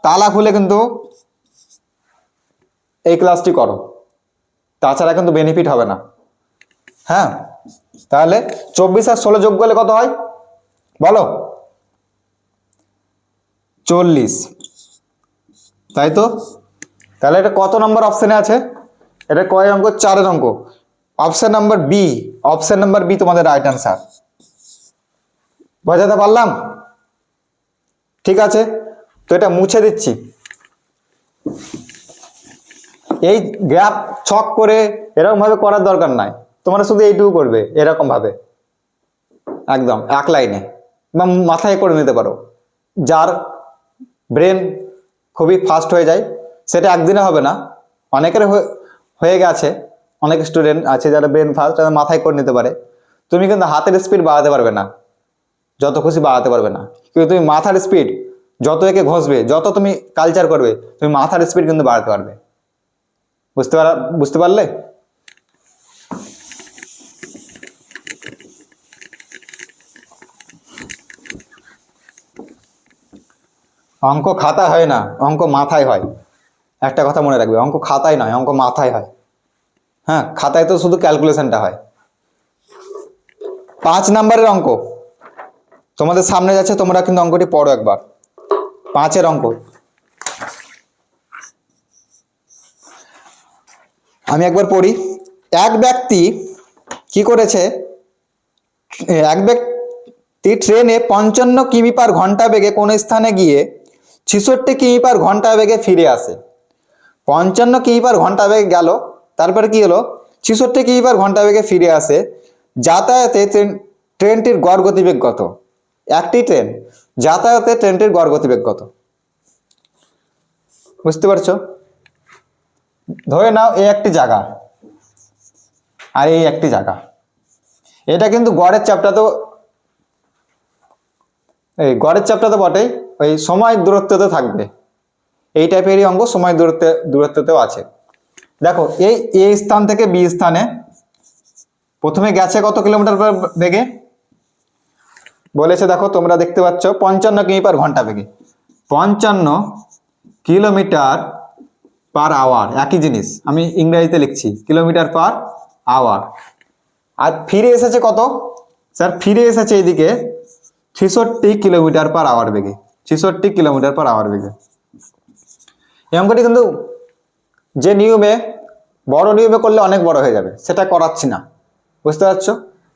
তালা খুলে কিন্তু এই ক্লাসটি করো, তাছাড়া কিন্তু বেনিফিট হবে না। হ্যাঁ, তাহলে 24 আর 16 যোগ করলে কত হয় বলো, 40, তাই তো? তাহলে এটা কত নম্বর অপশনে আছে, এটা কয় অঙ্ক, 4 অঙ্ক, অপশন নাম্বার বি তোমাদের রাইট অ্যান্সার। বোঝাতে পারলাম? ঠিক আছে, তো এটা মুছে দিচ্ছি। এই গ্যাপ ছক করে এরকম ভাবে করার দরকার নাই, তোমরা শুধু এইটুকু করবে এরকম ভাবে, একদম এক লাইনে, বা মাথায় করে নিতে পারো। যার ব্রেন খুবই ফাস্ট হয়ে যায়, সেটা একদিনে হবে না, অনেকের হয়ে গেছে, অনেক স্টুডেন্ট আছে যারা ব্রেন ফাস্ট, তারা মাথায় করে নিতে পারে। তুমি কিন্তু হাতের স্পিড বাড়াতে পারবে না, যত খুশি বাড়াতে পারবে না, কিন্তু তুমি মাথার স্পিড যত একে ঘষবে, যত তুমি কালচার করবে, তুমি মাথার স্পিড কিন্তু বাড়াতে পারবে। বুঝতে পারলে? অঙ্ক খাতা হয় না, অঙ্ক মাথায় হয়। একটা কথা মনে রাখবে, অঙ্ক খাতায় নয়, অঙ্ক মাথায় হয়। হ্যাঁ, খাতায় তো শুধু ক্যালকুলেশনটা হয়। 5 নাম্বারের অঙ্ক তোমাদের সামনে যাচ্ছে, তোমরা কিন্তু অঙ্কটি পড়ো একবার। 5-এর অঙ্ক আমি একবার পড়ি। এক ব্যক্তি কি করেছে, এক ব্যক্তি ট্রেনে 55 কিমি পার ঘন্টা বেগে কোন স্থানে গিয়ে 66 কিমি পার ঘন্টা বেগে ফিরে আসে। 55 কিমি পার ঘন্টা বেগে গেল, তারপরে কি হলো, 66 কিমি পার ঘন্টা বেগে ফিরে আসে। যাতায়াতে ট্রেনটির গড় গতিবেগ কত? একটি ট্রেন, যাতায়াতে ট্রেনটির গড় গতিবেগ কত? বুঝতে পারছো? ধরে নাও এই একটি জায়গা আর এই একটি জায়গা, এটা কিন্তু গড়ের চ্যাপ্টার তো, এই গড়ের চ্যাপ্টার তো বটেই, ওই সময় দূরত্বতে থাকবে। এই টাইপেরই অঙ্ক সময় দূরত্বতেও আছে। দেখো এই স্থান থেকে বি স্থানে প্রথমে গেছে কত কিলোমিটার পার বেগে বলেছে, দেখো তোমরা দেখতে পাচ্ছ 55 কিমি পার ঘন্টা বেগে। 55 কিলোমিটার পার আওয়ার, একই জিনিস আমি ইংরেজিতে লিখছি, কিলোমিটার পার আওয়ার। আর ফিরে এসেছে কত স্যার? ফিরে এসেছে এইদিকে 66 কিলোমিটার পার আওয়ার বেগে। 66 কিলোমিটার পার আওয়ার বেগে। এই অঙ্কটি কিন্তু যে নিয়মে, বড় নিয়মে করলে অনেক বড় হয়ে যাবে, সেটা করাচ্ছি না, বুঝতে পারছো?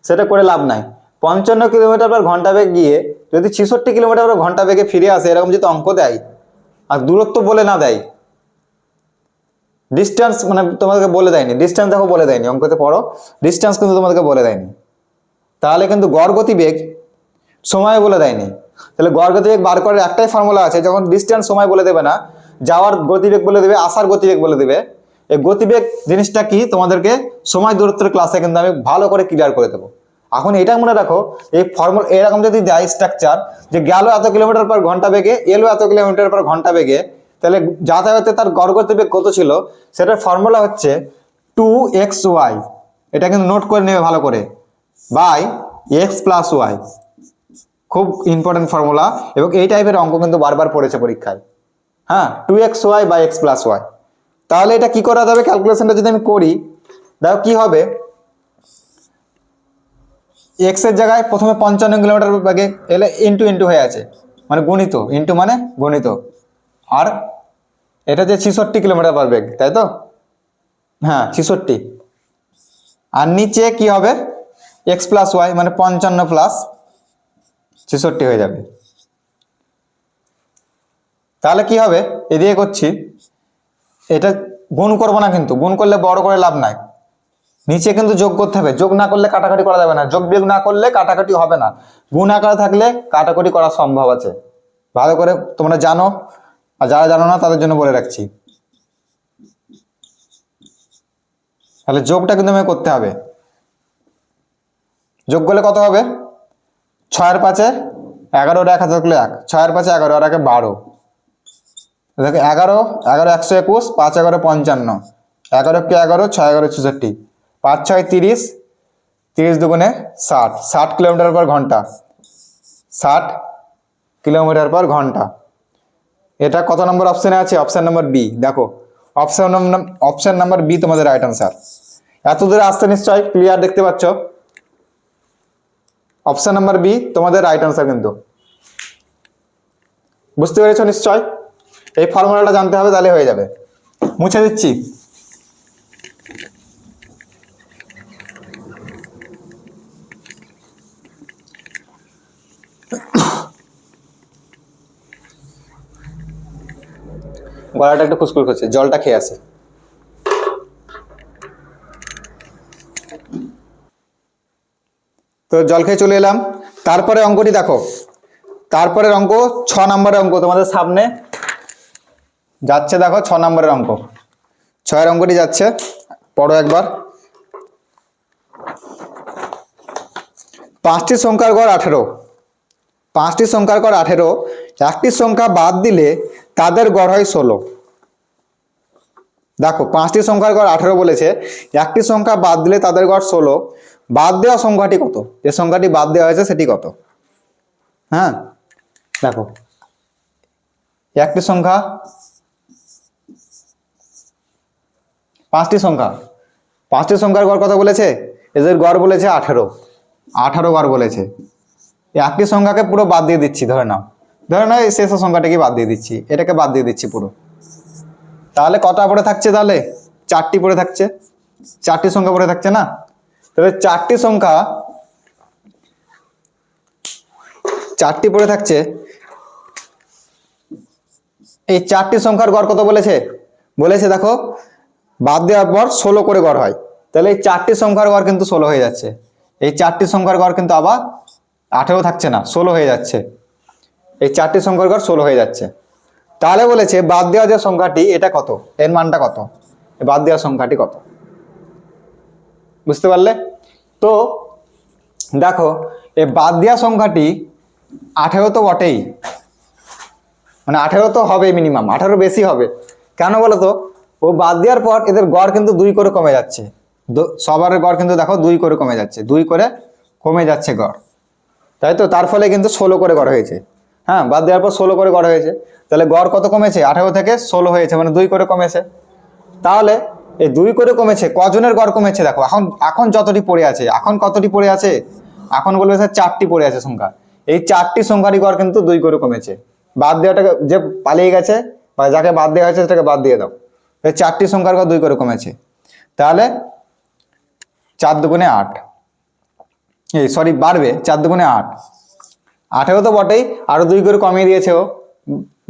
সেটা করে লাভ নাই। 55 কিলোমিটার পার ঘন্টা বেগ গিয়ে যদি 66 কিলোমিটার পার ঘন্টা বেগে ফিরে আসে, এরকম যদি অঙ্ক দেয় আর দূরত্ব বলে না দেয়, ডিস্টেন্স মানে তোমাদেরকে বলে দেয়নি, ডিস্টেন্স দেখো বলে দেয়নি, অঙ্কতে পড়ো, ডিস্টেন্স কিন্তু তোমাদেরকে বলে দেয়নি, তাহলে কিন্তু গড় গতিবেগ সময় বলে দেয়নি। তাহলে গড় গতিবেগ বার করার একটাই ফর্মুলা আছে, যখন ডিস্টেন্স সময় বলে দেবে না, যাওয়ার গতিবেগ বলে দেবে, আসার গতিবেগ বলে দেবে। এই গতিবেগ জিনিসটা কি তোমাদেরকে সময় দূরত্বের ক্লাসে কিন্তু আমি ভালো করে ক্লিয়ার করে দেবো। এখন এটা মনে রাখো, এই ফর্মুলা এরকম যদি দেয় স্ট্রাকচার, যে গেল এত কিলোমিটার পার ঘন্টা বেগে, এলো এত কিলোমিটার পার ঘন্টা বেগে, তাহলে যাতায়াতে তার গড় গতিবেগ কত ছিল, সেটার ফর্মুলা হচ্ছে 2xy, এটা কিন্তু নোট করে নেবে ভালো করে, বাই x প্লাস ওয়াই। খুব ইম্পর্টেন্ট ফর্মুলা, এবং এই টাইপের অঙ্ক কিন্তু বারবার পড়েছে পরীক্ষায়। হ্যাঁ, 2xy by x plus Y. তাহলে এটা কি করা যাবে, ক্যালকুলেশনটা যদি আমি করি, দেখো কি হবে, x এর জায়গায় প্রথমে 55 কিলোমিটার বেগে এলে ইন্টু ইন্টু হয়ে আছে, মানে গুণিত, ইন্টু মানে গণিত, আর এটা যে 66 কিলোমিটার পার বেগ, তাই তো? হ্যাঁ 66, আর নিচে কি হবে, এক্স প্লাস ওয়াই, মানে 55 প্লাস 66 হয়ে যাবে। তাহলে কি হবে, এদিকে করছি, এটা গুণ করবো না, কিন্তু গুণ করলে বড় করে লাভ নাই, নিচে কিন্তু যোগ করতে হবে, যোগ না করলে কাটাকাটি করা যাবে না, যোগ বিয়োগ না করলে কাটাকাটি হবে না, গুণ আকারে থাকলে কাটাকাটি করা সম্ভব আছে, ভালো করে তোমরা জানো, আর যারা জানো না তাদের জন্য বলে রাখছি। তাহলে যোগটা কিন্তু আমাকে করতে হবে, যোগ করলে কত হবে, 6 এর 5-এ 11, 1 হাতে থাকলে 1, 6 এর 5-এ 11, আর 1-এ 12, দেখো 11, 11 121, 5 11 55, 11 কে 11, 6 11 66, 5 6 30, 30 দুগুণে 60, 60 কিলোমিটার পার ঘন্টা, 60 কিলোমিটার পার ঘন্টা। এটা কত নম্বর অপশনে আছে, অপশন নাম্বার বি। দেখো অপশন নাম্বার বি তোমাদের রাইট আনসার। এত দূরে আসতে নিশ্চয় ক্লিয়ার দেখতে পাচ্ছ, অপশন নাম্বার বি তোমাদের রাইট আনসার। কিন্তু বুঝতে পেরেছো নিশ্চয়, এই ফর্মুলাটা জানতে হবে, তাহলে হয়ে যাবে। মুছে দিচ্ছি, গলাটা একটু খুসখুস করছে, জলটা খেয়ে আসে। তো জল খেয়ে চলে এলাম। তারপরে অঙ্কটি দেখো, তারপরের অঙ্ক 6 নম্বরের অঙ্ক তোমাদের সামনে যাচ্ছে, দেখো 6 নম্বরের অঙ্ক, 6 এর অঙ্কটি যাচ্ছে, পড়ো একবার। 5টি সংখ্যার গড় 18, 5টি সংখ্যার গড় 18, একটি সংখ্যা বাদ দিলে তাদের গড় হয় 16। দেখো 5টি সংখ্যার গড় 18 বলেছে, একটি সংখ্যা বাদ দিলে তাদের গড় 16, বাদ দেওয়া সংখ্যাটি কত, যে সংখ্যাটি বাদ দেওয়া হয়েছে সেটি কত? হ্যাঁ দেখো একটি সংখ্যা, পাঁচটি সংখ্যা, পাঁচটি সংখ্যার গড় কত বলেছে? এদের গড় বলেছে 18, 18 গড় বলেছে। একটি সংখ্যাকে পুরো বাদ দিয়ে দিচ্ছি, ধরে নাও এই শেষ সংখ্যাটাকে বাদ দিয়ে দিচ্ছি, এটাকে বাদ দিয়ে দিচ্ছি পুরো। তাহলে কটা পড়ে থাকছে? তাহলে 4টি পড়ে থাকছে, 4টি সংখ্যা পড়ে থাকছে না? তবে 4টি সংখ্যা, 4টি পড়ে থাকছে। এই 4টি সংখ্যার গড় কত বলেছে? বলেছে দেখো বাদ দেওয়ার পর 16 করে গড় হয়। তাহলে এই 4টি সংখ্যার গড় কিন্তু 16 হয়ে যাচ্ছে। এই 4টি সংখ্যার গড় কিন্তু আবার 18 থাকছে না, 16 হয়ে যাচ্ছে। এই 4টি সংখ্যার গড় 16 হয়ে যাচ্ছে। তাহলে বলেছে বাদ দেওয়া যে সংখ্যাটি, এটা কত? এর মানটা কত? বাদ দেওয়া সংখ্যাটি কত? বুঝতে পারলে? তো দেখো এই বাদ দেওয়া সংখ্যাটি 18 তো বটেই, মানে 18 তো হবে মিনিমাম, 18 বেশি হবে। কেন বলো তো? ও বাদ দেওয়ার পর এদের গড় কিন্তু 2 করে কমে যাচ্ছে, সবার গড় কিন্তু দেখো 2 করে কমে যাচ্ছে, 2 করে কমে যাচ্ছে গড়, তাই তো? তার ফলে কিন্তু 16 করে গড় হয়েছে। হ্যাঁ, বাদ দেওয়ার পর 16 করে গড় হয়েছে। তাহলে গড় কত কমেছে? 18 থেকে 16 হয়েছে, মানে 2 করে কমেছে। তাহলে এই 2 করে কমেছে, কজনের গড় কমেছে দেখো। এখন যতটি পড়ে আছে, এখন কতটি পড়ে আছে? এখন বলবে স্যার 4টি পড়ে আছে সংখ্যা। এই 4টি সংখ্যারই গড় কিন্তু 2 করে কমেছে। বাদ দেওয়াটাকে, যে পালিয়ে গেছে বা যাকে বাদ দেওয়া হয়েছে সেটাকে বাদ দিয়ে দাও। এই 4টি সংখ্যার গড় 2 করে কমেছে। তাহলে 4 দুগুণে 8, সরি বাড়বে, 4 দুগুণে 8, 18 তো বটেই, আরো 2 করে কমিয়ে দিয়েছে ও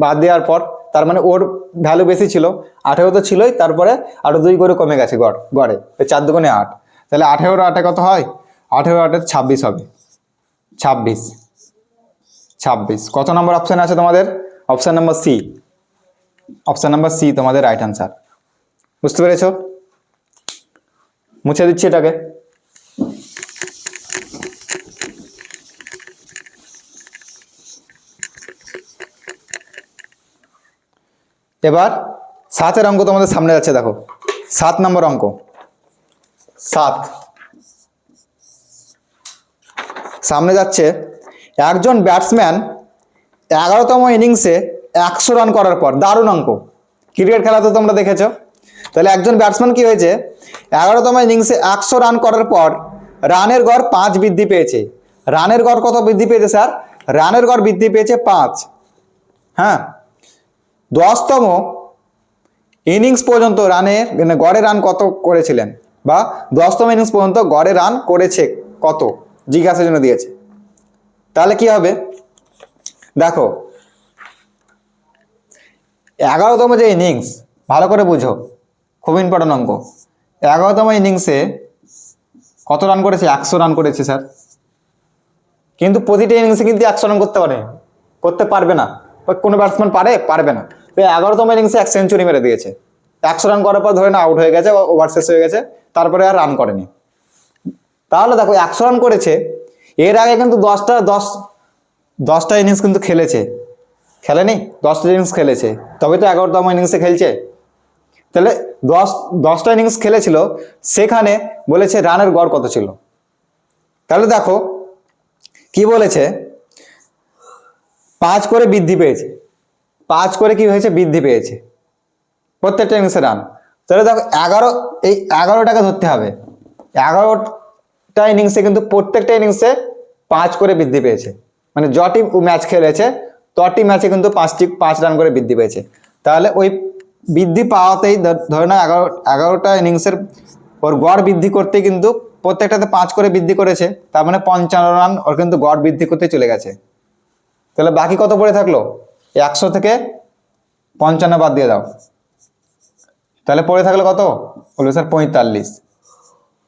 বাদ দেওয়ার পর। তার মানে ওর ভ্যালু বেশি ছিল, 18 তো ছিলই, তারপরে আরো 2 করে কমে গেছে গড়ে। 4 দুগুণে 8, তাহলে 18 আর 8 কত হয়? 18 আর 8 26 হবে। 26 কত নম্বর অপশন আছে তোমাদের? Option number C. Option number C তোমাদের রাইট আনসার। বুঝতে পেরেছো? মুছে দিচ্ছি এটাকে। এবার 7-এর অঙ্ক তোমাদের সামনে যাচ্ছে, দেখো 7 নম্বর অঙ্ক। 7 সামনে যাচ্ছে। একজন ব্যাটসম্যান 11তম ইনিংসে 100 রান করার পর, দারুণ অঙ্ক, ক্রিকেট খেলা তো তোমরা দেখেছো। তাহলে একজন ব্যাটসম্যান কি হয়েছে? 11তম ইনিংসে 100 রান করার পর রানের গড় 5 বৃদ্ধি পেয়েছে। রানের গড় কত বৃদ্ধি পেয়েছে স্যার? রানের গড় বৃদ্ধি পেয়েছে 5। হ্যাঁ, 10তম ইনিংস পর্যন্ত রানের গড়ে রান কত করেছিলেন, বা 10তম ইনিংস পর্যন্ত গড়ে রান করেছে কত, জিজ্ঞাসার জন্য দিয়েছে। তাহলে কি হবে দেখো, 11তম যে ইনিংস, ভালো করে বুঝো, খুব ইম্পর্টেন্ট অঙ্ক। 11তম ইনিংসে কত রান করেছে? 100 রান করেছে স্যার। কিন্তু প্রতিটা ইনিংসে কিন্তু 100 রান করতে পারবে না। কোনো ব্যাটসম্যান পারবে না। তো 11তম ইনিংসে 1 সেঞ্চুরি মেরে দিয়েছে। 100 রান করার পর ধরে না আউট হয়ে গেছে, ওভার শেষ হয়ে গেছে, তারপরে আর রান করেনি। তাহলে দেখো 100 রান করেছে, এর আগে কিন্তু 10টা ইনিংস কিন্তু খেলেনি, 10টা ইনিংস খেলেছে, তবে তো 11তম ইনিংসে খেলছে। তাহলে 10টা ইনিংস খেলেছিল, সেখানে বলেছে রানের গড় কত ছিল। তাহলে দেখো কি বলেছে, 5 করে বৃদ্ধি পেয়েছে, 5 করে কি হয়েছে? বৃদ্ধি পেয়েছে প্রত্যেকটা ইনিংসে রান। তাহলে দেখো 11টাকে ধরতে হবে, 11টা ইনিংসে কিন্তু প্রত্যেকটা ইনিংসে 5 করে বৃদ্ধি পেয়েছে, মানে যটি ম্যাচ খেলেছে তটি ম্যাচে কিন্তু 5 রান করে বৃদ্ধি পেয়েছে। তাহলে ওই বৃদ্ধি পাওয়াতেই ধরে না 11টা ইনিংসের ওর গড় বৃদ্ধি করতে কিন্তু প্রত্যেকটাতে 5 করে বৃদ্ধি করেছে, তার মানে 55 রান ওর কিন্তু গড় বৃদ্ধি করতে চলে গেছে। তাহলে বাকি কত পড়ে থাকলো? 100 থেকে 55 বাদ দিয়ে দাও, তাহলে পড়ে থাকলো কত? বলবে স্যার 45।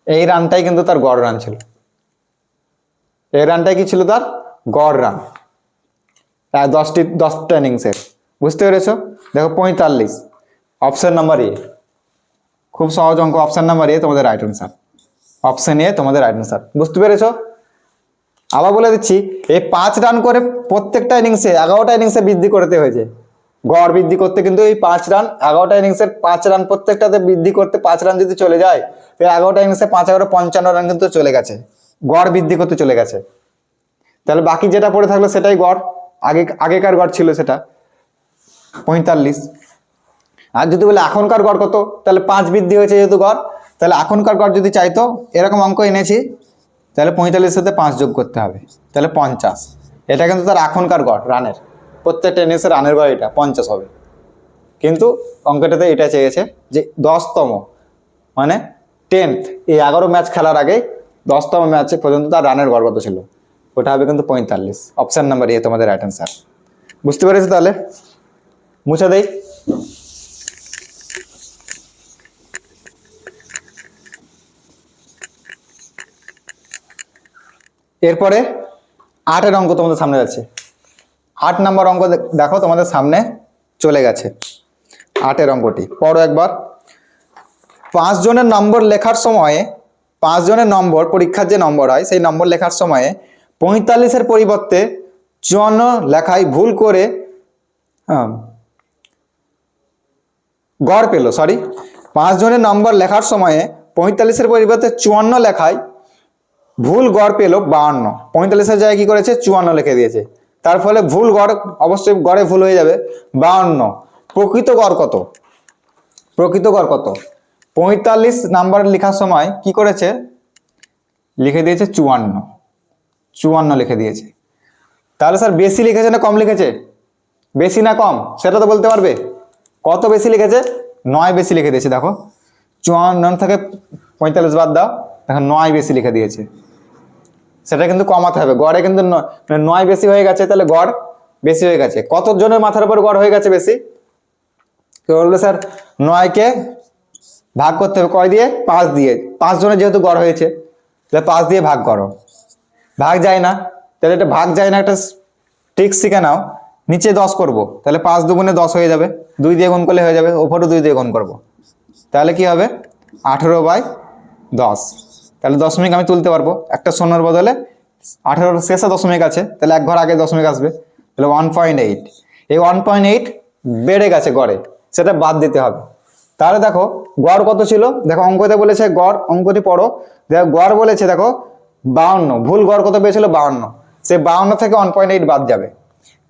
এই রানটাই কিন্তু তার গড় রান ছিল। এই রানটাই কি ছিল? তার গড় রান 10টা ইনিংসের। বুঝতে পেরেছো? দেখো 45, অপশন নাম্বার এ। খুব সহজ অঙ্ক, অপশন নাম্বার এ তোমাদের রাইট আনসার। অপশন এ তোমাদের রাইট আনসার। বুঝতে পেরেছো? আবার বলে দিচ্ছি, এই 5 রান করে প্রত্যেকটা ইনিংসে 11টা ইনিংসে বৃদ্ধি করতে হয়েছে। গড় বৃদ্ধি করতে কিন্তু এই 5 রান, 11টা ইনিংসের 5 রান প্রত্যেকটাতে বৃদ্ধি করতে 5 রান যদি চলে যায়, তো 11টা ইনিংসে 5 55 রান কিন্তু চলে গেছে, গড় বৃদ্ধি করতে চলে গেছে। তাহলে বাকি যেটা পড়ে থাকলো সেটাই গড়, আগেকার গড় ছিল সেটা। 45। আর যদি বলে এখনকার গড় কত, তাহলে 5 বৃদ্ধি হয়েছে যেহেতু গড়, তাহলে এখনকার গড় যদি চাইতো, এরকম অঙ্ক এনেছি, তাহলে 45 সাথে 5 যোগ করতে হবে, তাহলে 50। এটা কিন্তু তার এখনকার গড় রানের, প্রত্যেকটা ইনিংসের রানের গড় এটা 50 হবে। কিন্তু অঙ্কটাতে এটা চেয়েছে যে 10তম মানে 10th, এই 11 ম্যাচ খেলার আগে 10তম ম্যাচে পর্যন্ত তার রানের গড় কত ছিল, ওটা হবে কিন্তু 45। অপশন নাম্বার এ তোমাদের রাইট অ্যান্সার। বুঝতে পেরেছো? তাহলে মুছে দেই। এরপরে 8-এর অঙ্ক তোমাদের সামনে যাচ্ছে। 8 নম্বর অঙ্ক দেখো তোমাদের সামনে চলে গেছে। 8-এর অঙ্কটি পড়ো একবার। 5 জনের নম্বর লেখার সময়ে, 5 জনের নম্বর, পরীক্ষার যে নম্বর হয় সেই নম্বর লেখার সময়ে 45-এর পরিবর্তে 54 লেখায় ভুল করে গড় পেল। 5 জনের নম্বর লেখার সময়ে 45-এর পরিবর্তে 54 লেখায় ভুল গড় পেল 52। 45-এর জায়গায় কি করেছে, 54 লিখে দিয়েছে, তার ফলে ভুল গড়, অবশ্যই গড়ে ভুল হয়ে যাবে, 52। প্রকৃত গড় কত? প্রকৃত গড় কত? 45 নাম্বার লেখার সময় কি করেছে, লিখে দিয়েছে 54, 54 লিখে দিয়েছে। তাহলে স্যার বেশি লিখেছে না কম লিখেছে? বেশি না কম সেটা তো বলতে পারবে? কত বেশি লিখেছে? 9 বেশি লিখে দিয়েছে। দেখো 54 থেকে 45 বাদ দাও, দেখো 9 বেশি লিখে দিয়েছে। সেটা কিন্তু কমাতে হবে, গড়ে কিন্তু 9 বেশি হয়ে গেছে, তাহলে গড় বেশি হয়ে গেছে। কত জনের মাথার উপর গড় হয়ে গেছে বেশি? কেউ বলবে স্যার 9কে ভাগ করতে হবে কয় দিয়ে? 5 দিয়ে। 5 জনের যেহেতু গড় হয়েছে, তাহলে 5 দিয়ে ভাগ করো। ভাগ যায় না, তাহলে এটা ভাগ যায় না, একটা ট্রিক্স শিখে নাও। নিচে 10 করব, তাহলে 5 দুগুণে 10 হয়ে যাবে, 2 দিয়ে গুণ করলে হয়ে যাবে, ওপরে 2 দিয়ে গুণ করব, তাহলে কি হবে 18/10। তাহলে দশমিক আমি তুলতে পারবো, একটা শূন্যর বদলে 18 শেষে দশমিক আছে, তাহলে এক ঘর আগে দশমিক আসবে, তাহলে 1.8। এই 1.8 বেড়ে গেছে গড়ে, সেটা বাদ দিতে হবে। তাহলে দেখো গড় কত ছিল, দেখো অঙ্কতে বলেছে গড়, অঙ্কটি পড়ো, দেখো গড় বলেছে, দেখো 52, ভুল গড় কত পেয়েছিল 52, সে 52 থেকে 1.8 বাদ যাবে।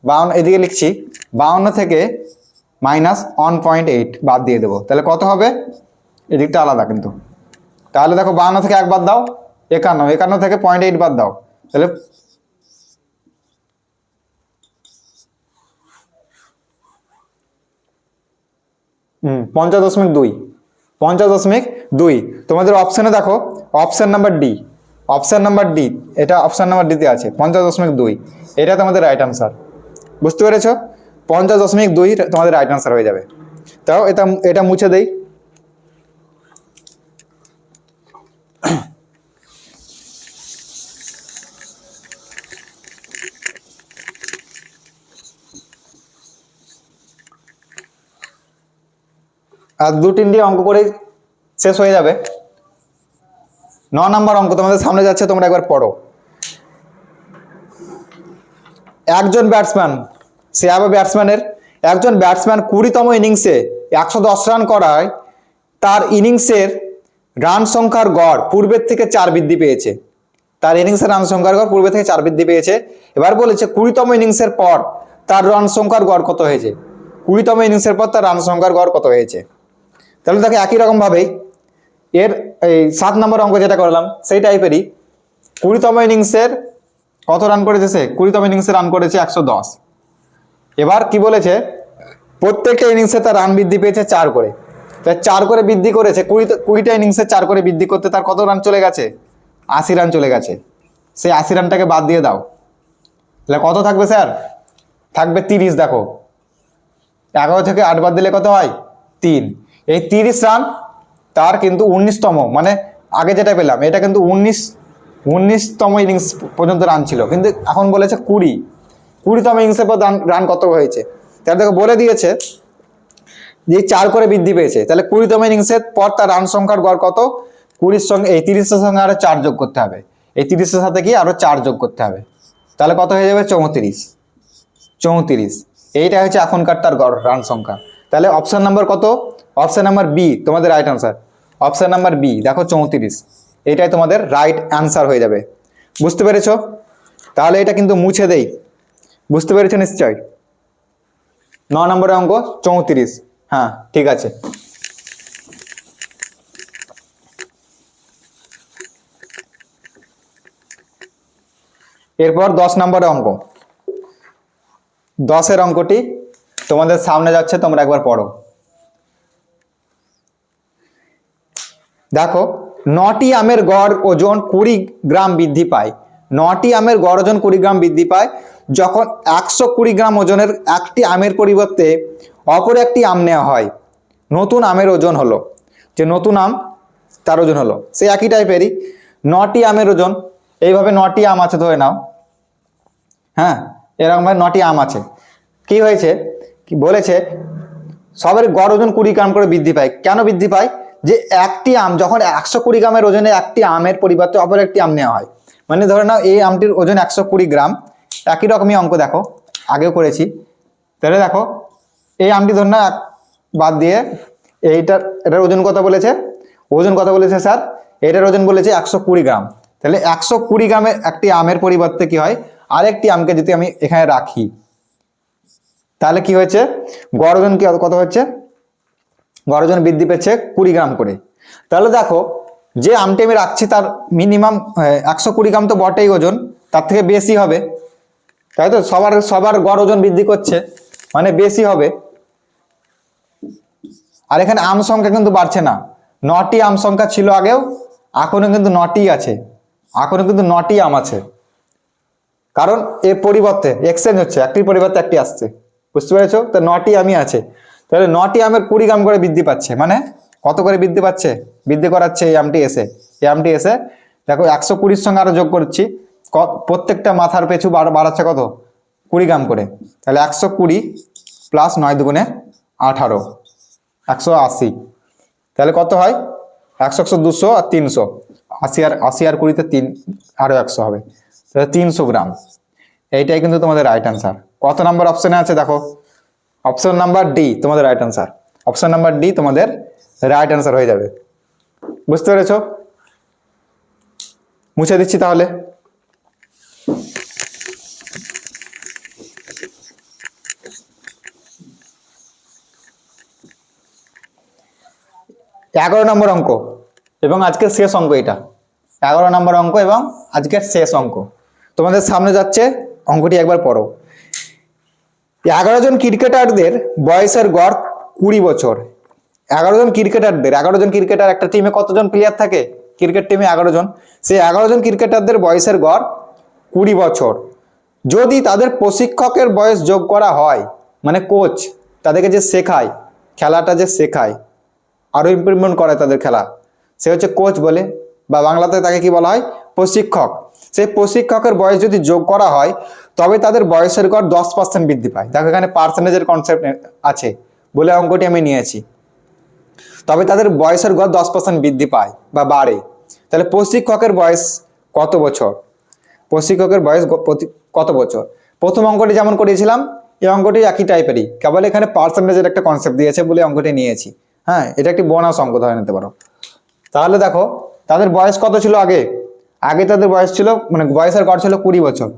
52 এদিকে লিখছি, 52 থেকে -1.8 বাদ দিয়ে দেবো, তাহলে কত হবে, এদিকটা আলাদা কিন্তু। তাহলে দেখো 52 থেকে 1 বাদ দাও, 51, 51 থেকে 0.8 বাদ দাও, তাহলে 50.2, 50.2। তোমাদের অপশনে দেখো option number D, option number D, এটা অপশন নাম্বার ডিতে আছে 50.2, এটা তোমাদের রাইট আনসার। বুঝতে পেরেছো? 50.2 তোমাদের রাইট আনসার হয়ে যাবে। তাও এটা মুছে দেই। আর 2-3টি অঙ্ক করে শেষ হয়ে যাবে। 9 নম্বর অঙ্ক তোমাদের সামনে যাচ্ছে, তোমরা একবার পড়ো। একজন ব্যাটসম্যান, সে আবার ব্যাটসম্যানের, একজন ব্যাটসম্যান 20তম ইনিংসে 110 রান করায় তার ইনিংসের রান সংখ্যার গড় পূর্বের থেকে 4 বৃদ্ধি পেয়েছে। তার ইনিংসের রান সংখ্যার গড় পূর্বে থেকে 4 বৃদ্ধি পেয়েছে। এবার বলেছে 20তম ইনিংসের পর তার রান সংখ্যার গড় কত হয়েছে, 20তম ইনিংসের পর তার রান সংখ্যার গড় কত হয়েছে। তাহলে দেখো একই রকম ভাবেই এর এই 7 নম্বর অঙ্ক যেটা করলাম সেই টাইপেরই, 20তম ইনিংসের কত রান করেছে সে, 20তম ইনিংসে রান করেছে 110। এবার কি বলেছে, প্রত্যেকটা ইনিংসে তার রান বৃদ্ধি পেয়েছে 4 করে, তাই 4 করে বৃদ্ধি করেছে, 20টা ইনিংসে 4 করে বৃদ্ধি করতে তার কত রান চলে গেছে, 80 রান চলে গেছে। সেই 80 রানটাকে বাদ দিয়ে দাও, তাহলে কত থাকবে স্যার, থাকবে 30। দেখো 11 থেকে 8 বাদ দিলে কত হয়, 3। এই 30 রান তার কিন্তু 19তম, মানে আগে যেটা পেলাম এটা কিন্তু 19তম ইনিংস পর্যন্ত রান ছিল, কিন্তু এখন বলেছে 20তম ইনিংসের পর রান কত হয়েছে। তাহলে দেখো বলে দিয়েছে যে 4 করে বৃদ্ধি পেয়েছে, তাহলে 20তম ইনিংসের পর তার রান সংখ্যার গড় কত, 20-র সঙ্গে এই 30-এর সঙ্গে আরো 4 যোগ করতে হবে, এই 30-এর সাথে কি আরো 4 যোগ করতে হবে, তাহলে কত হয়ে যাবে 34। এইটা হচ্ছে এখনকার তার গড় রান সংখ্যা। তাহলে অপশন নাম্বার কত, অপশন নাম্বার বি তোমাদের right answer. Option number B দেখো 34, এইটাই তোমাদের রাইট আনসার হয়ে যাবে। বুঝতে পেরেছো? তাহলে এটা কিন্তু মুছে দেই। বুঝতে পেরেছো নিশ্চয়? 9 নম্বরের অঙ্ক 34। হ্যাঁ ঠিক আছে। এরপর 10 নম্বরের অঙ্ক। 10-এর অঙ্কটি তোমাদের সামনে যাচ্ছে, তোমরা একবার পড়ো। দেখো, 9টি আমের গড় ওজন 20 গ্রাম বৃদ্ধি পায়। 9টি আমের গড় ওজন 20 গ্রাম বৃদ্ধি পায় যখন 120 গ্রাম ওজনের একটি আমের পরিবর্তে অপর একটি আম নেওয়া হয়। নতুন আমের ওজন হলো, যে নতুন আম তার ওজন হলো, সে একই টাইপেরই। 9টি আমের ওজন, এইভাবে 9টি আম আছে ধরে নাও। হ্যাঁ, এরকমভাবে 9টি আম আছে। কি হয়েছে, কি বলেছে, সবের গড় ওজন 20 গ্রাম করে বৃদ্ধি পায়। কেন বৃদ্ধি পায়? যে একটি আম যখন 120 গ্রামের ওজনে একটি আমের পরিবর্তে অপর একটি আম নেওয়া হয়, মানে ধরে নাও এই আমটির ওজন 120 গ্রাম। একই রকমই অঙ্ক দেখো, আগেও করেছি। তাহলে দেখো, এই আমটি ধরে নাও বাদ দিয়ে এটার ওজন কত বলেছে? ওজন কত বলেছে স্যার? এটার ওজন বলেছে 120 গ্রাম। তাহলে 120 গ্রামের একটি আমের পরিবর্তে কি হয়, আরেকটি আমকে যদি আমি এখানে রাখি, তাহলে কি হয়েছে, গড় ওজন কি কত হচ্ছে? গড় ওজন বৃদ্ধি পেয়েছে 20 গ্রাম করে। তাহলে দেখো, যে আমটি আমি রাখছি তার মিনিমাম 120 গ্রাম তো বটেই ওজন, তার থেকে বেশি হবে, তাই তো? সবার গড় ওজন বৃদ্ধি করছে মানে বেশি হবে। আর এখানে আম সংখ্যা কিন্তু বাড়ছে না। 9টি আম সংখ্যা ছিল আগেও, এখনো কিন্তু 9টি আছে, এখনো কিন্তু 9টি আম আছে। কারণ এর পরিবর্তে এক্সচেঞ্জ হচ্ছে, একটির পরিবর্তে একটি আসছে, বুঝতে পেরেছো? তো 9টি আমই আছে। তাহলে 9টি আমের 20 গ্রাম করে বৃদ্ধি পাচ্ছে, মানে কত করে বৃদ্ধি পাচ্ছে? বৃদ্ধি করাচ্ছে এই আমটি এসে। এই আমটি এসে দেখো 120-র সঙ্গে আরো যোগ করছি, প্রত্যেকটা মাথার পেছু বাড়াচ্ছে কত? 20 গ্রাম করে। তাহলে 120 প্লাস 9 দুগুণে 18, 180। তাহলে কত হয়? 100, 200 আর 300, 80 আর 20-তে 3 আরো 100 হবে, তাহলে 300 গ্রাম। এইটাই কিন্তু তোমাদের রাইট অ্যান্সার। কত নাম্বার অপশনে আছে দেখো? অপশন নাম্বার ডি তোমাদের right answer. Option number D তোমাদের রাইট অ্যান্সার হয়ে যাবে। বুঝতে পেরেছো? মুছে দিচ্ছি তাহলে। এগারো নম্বর অঙ্ক এবং আজকের শেষ অঙ্ক এটা। 11 নম্বর অঙ্ক এবং আজকের শেষ অঙ্ক তোমাদের সামনে যাচ্ছে। অঙ্কটি একবার পড়ো। 11 জন ক্রিকেটারদের বয়সের গড় 20 বছর। 11 জন ক্রিকেটার, একটা টিমে কতজন প্লেয়ার থাকে? ক্রিকেট টিমে 11 জন। সেই 11 জন ক্রিকেটারদের বয়সের গড় 20 বছর। যদি তাদের প্রশিক্ষকের বয়স যোগ করা হয়, মানে কোচ তাদেরকে যে শেখায়, খেলাটা যে শেখায়, আরো ইমপ্রুভমেন্ট করে তাদের খেলা, সে হচ্ছে কোচ বলে, বা বাংলাতে তাকে কি বলা হয়? প্রশিক্ষক। সেই প্রশিক্ষকের বয়স যদি যোগ করা হয়, তবে তাদের বয়সের গড় 10% বৃদ্ধি পায়। দেখো এখানে পার্সেন্টেজের কনসেপ্ট আছে বলে অঙ্কটি আমি নিয়েছি। তবে তাদের বয়সের গড় 10% বৃদ্ধি পায় বা বাড়ে। তাহলে প্রশিক্ষকের বয়স কত বছর? প্রশিক্ষকের বয়স কত বছর? প্রথম অঙ্কটি যেমন করেছিলাম, এই অঙ্কটি একই টাইপেরই, কেবল এখানে পার্সেন্টেজের একটা কনসেপ্ট দিয়েছে বলে অঙ্কটি নিয়েছি। হ্যাঁ, এটা একটি বোনাস অঙ্ক ধরে নিতে পারো। তাহলে দেখো, তাদের বয়স কত ছিল আগে? আগে তাদের বয়স ছিল, মানে বয়সের গড় ছিল 20 বছর।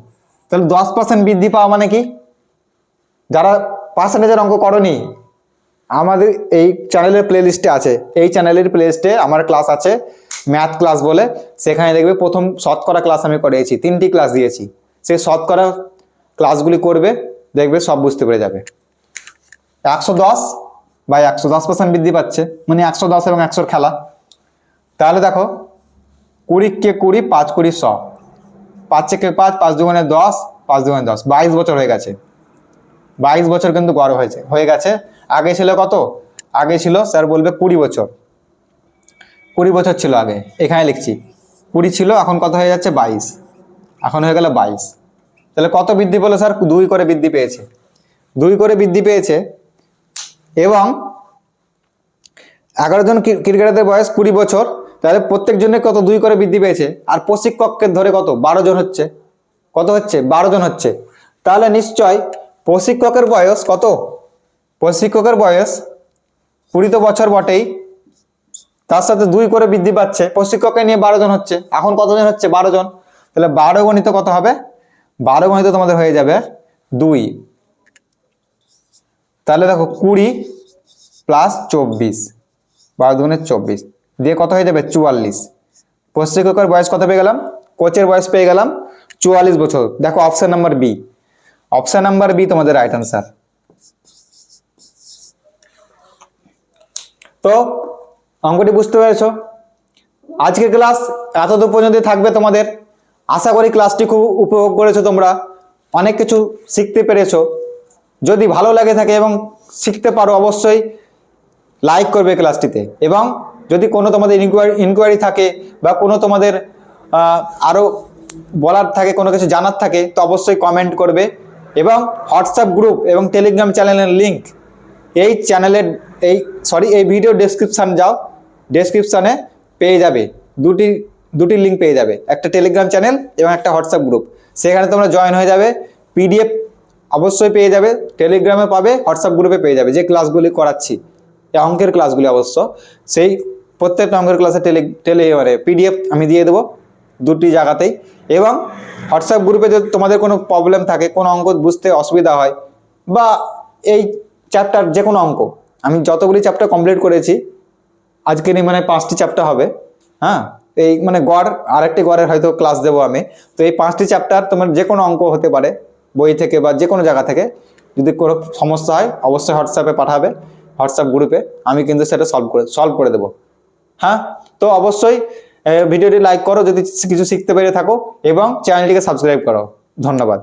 তাহলে 10% বৃদ্ধি পাওয়া মানে কি? যারা পার্সেন্টেজের অঙ্ক করনি, আমাদের এই চ্যানেলের প্লে লিস্টে আছে, এই চ্যানেলের প্লে লিস্টে আমার ক্লাস আছে ম্যাথ ক্লাস বলে। সেখানে দেখবে প্রথম শতকরা ক্লাস আমি করিয়েছি, 3টি ক্লাস দিয়েছি। সেই শতকরা ক্লাসগুলি করবে, দেখবে সব বুঝতে পেরে যাবে। 110 বাই 110% বৃদ্ধি পাচ্ছে, মানে 110 এবং 100-র খেলা। তাহলে দেখো, 20 কে 20, 5 20 100, 5 কে 5, 5 দুগুণে 10, 5 দুগুণে 10, 22 বছর হয়ে গেছে। 22 বছর কিন্তু গড় হয়ে গেছে। আগে ছিল কত? আগে ছিল, স্যার বলবে 20 বছর। 20 বছর ছিল আগে, এখানে লিখছি 20 ছিল, এখন কত হয়ে যাচ্ছে? 22, এখন হয়ে গেল 22। তাহলে কত বৃদ্ধি পেলো স্যার? 2 করে বৃদ্ধি পেয়েছে, 2 করে বৃদ্ধি পেয়েছে। এবং 11 জন ক্রিকেটারদের বয়স 20 বছর, তাহলে প্রত্যেক জন্য কত? 2 করে বৃদ্ধি পেয়েছে। আর প্রশিক্ষককে ধরে কত? 12 জন হচ্ছে। কত হচ্ছে? 12 জন হচ্ছে। তাহলে নিশ্চয় প্রশিক্ষকের বয়স কত? প্রশিক্ষকের বয়স 20 তো বছর বটেই, তার সাথে 2 করে বৃদ্ধি পাচ্ছে, প্রশিক্ষককে নিয়ে 12 জন হচ্ছে। এখন কতজন হচ্ছে? 12 জন। তাহলে 12 গণিত কত হবে? 12 গণিত তোমাদের হয়ে যাবে 2। তাহলে দেখো 20 প্লাস 24, 12 দুগুণে 24 দিয়ে কত হয়ে যাবে 44। প্রশিক্ষকের বয়স কত পেয়ে গেলাম, কোচের বয়স পেয়ে গেলাম 44 বছর। দেখো option number B, option number B তোমাদের রাইট আনসার। তো অঙ্কটি বুঝতে পেরেছো। আজকের ক্লাস এতদূর পর্যন্ত থাকবে তোমাদের। আশা করি ক্লাসটি খুব উপভোগ করেছো, তোমরা অনেক কিছু শিখতে পেরেছো। যদি ভালো লাগে থাকে এবং শিখতে পারো অবশ্যই লাইক করবে ক্লাসটিতে, এবং যদি কোনো তোমাদের ইনকোয়ারি থাকে বা কোনো তোমাদের আরও বলার থাকে, কোনো কিছু জানার থাকে, তো অবশ্যই কমেন্ট করবে। এবং হোয়াটসঅ্যাপ গ্রুপ এবং টেলিগ্রাম চ্যানেলের লিঙ্ক এই চ্যানেলের এই ভিডিও ডেসক্রিপশান যাও, ডেসক্রিপশানে পেয়ে যাবে দুটি লিঙ্ক পেয়ে যাবে, একটা টেলিগ্রাম চ্যানেল এবং একটা হোয়াটসঅ্যাপ গ্রুপ। সেখানে তোমরা জয়েন হয়ে যাবে, পিডিএফ অবশ্যই পেয়ে যাবে, টেলিগ্রামে পাবে, হোয়াটসঅ্যাপ গ্রুপে পেয়ে যাবে। যে ক্লাসগুলি করাচ্ছি এই অঙ্কের ক্লাসগুলি অবশ্য সেই প্রত্যেকটা অঙ্কের ক্লাসে পিডিএফ আমি দিয়ে দেবো দুটি জায়গাতেই। এবং হোয়াটসঅ্যাপ গ্রুপে যদি তোমাদের কোনো প্রবলেম থাকে, কোনো অঙ্ক বুঝতে অসুবিধা হয়, বা এই চ্যাপ্টার যে কোনো অঙ্ক, আমি যতগুলি চ্যাপ্টার কমপ্লিট করেছি আজকের মানে 5টি চ্যাপ্টার হবে। হ্যাঁ, এই মানে গড় আরেকটি গড়ের হয়তো ক্লাস দেবো আমি। তো এই 5টি চ্যাপ্টার তোমার যে কোনো অঙ্ক হতে পারে, বই থেকে বা যে কোনো জায়গা থেকে। যদি কোনো সমস্যা হয় অবশ্যই হোয়াটসঅ্যাপে পাঠাবে, হোয়াটসঅ্যাপ গ্রুপে, আমি কিন্তু সেটা সলভ করে দেবো। হ্যাঁ, তো অবশ্যই ভিডিওটি লাইক করো যদি কিছু শিখতে পেরে থাকো, এবং চ্যানেলটিকে সাবস্ক্রাইব করো। ধন্যবাদ।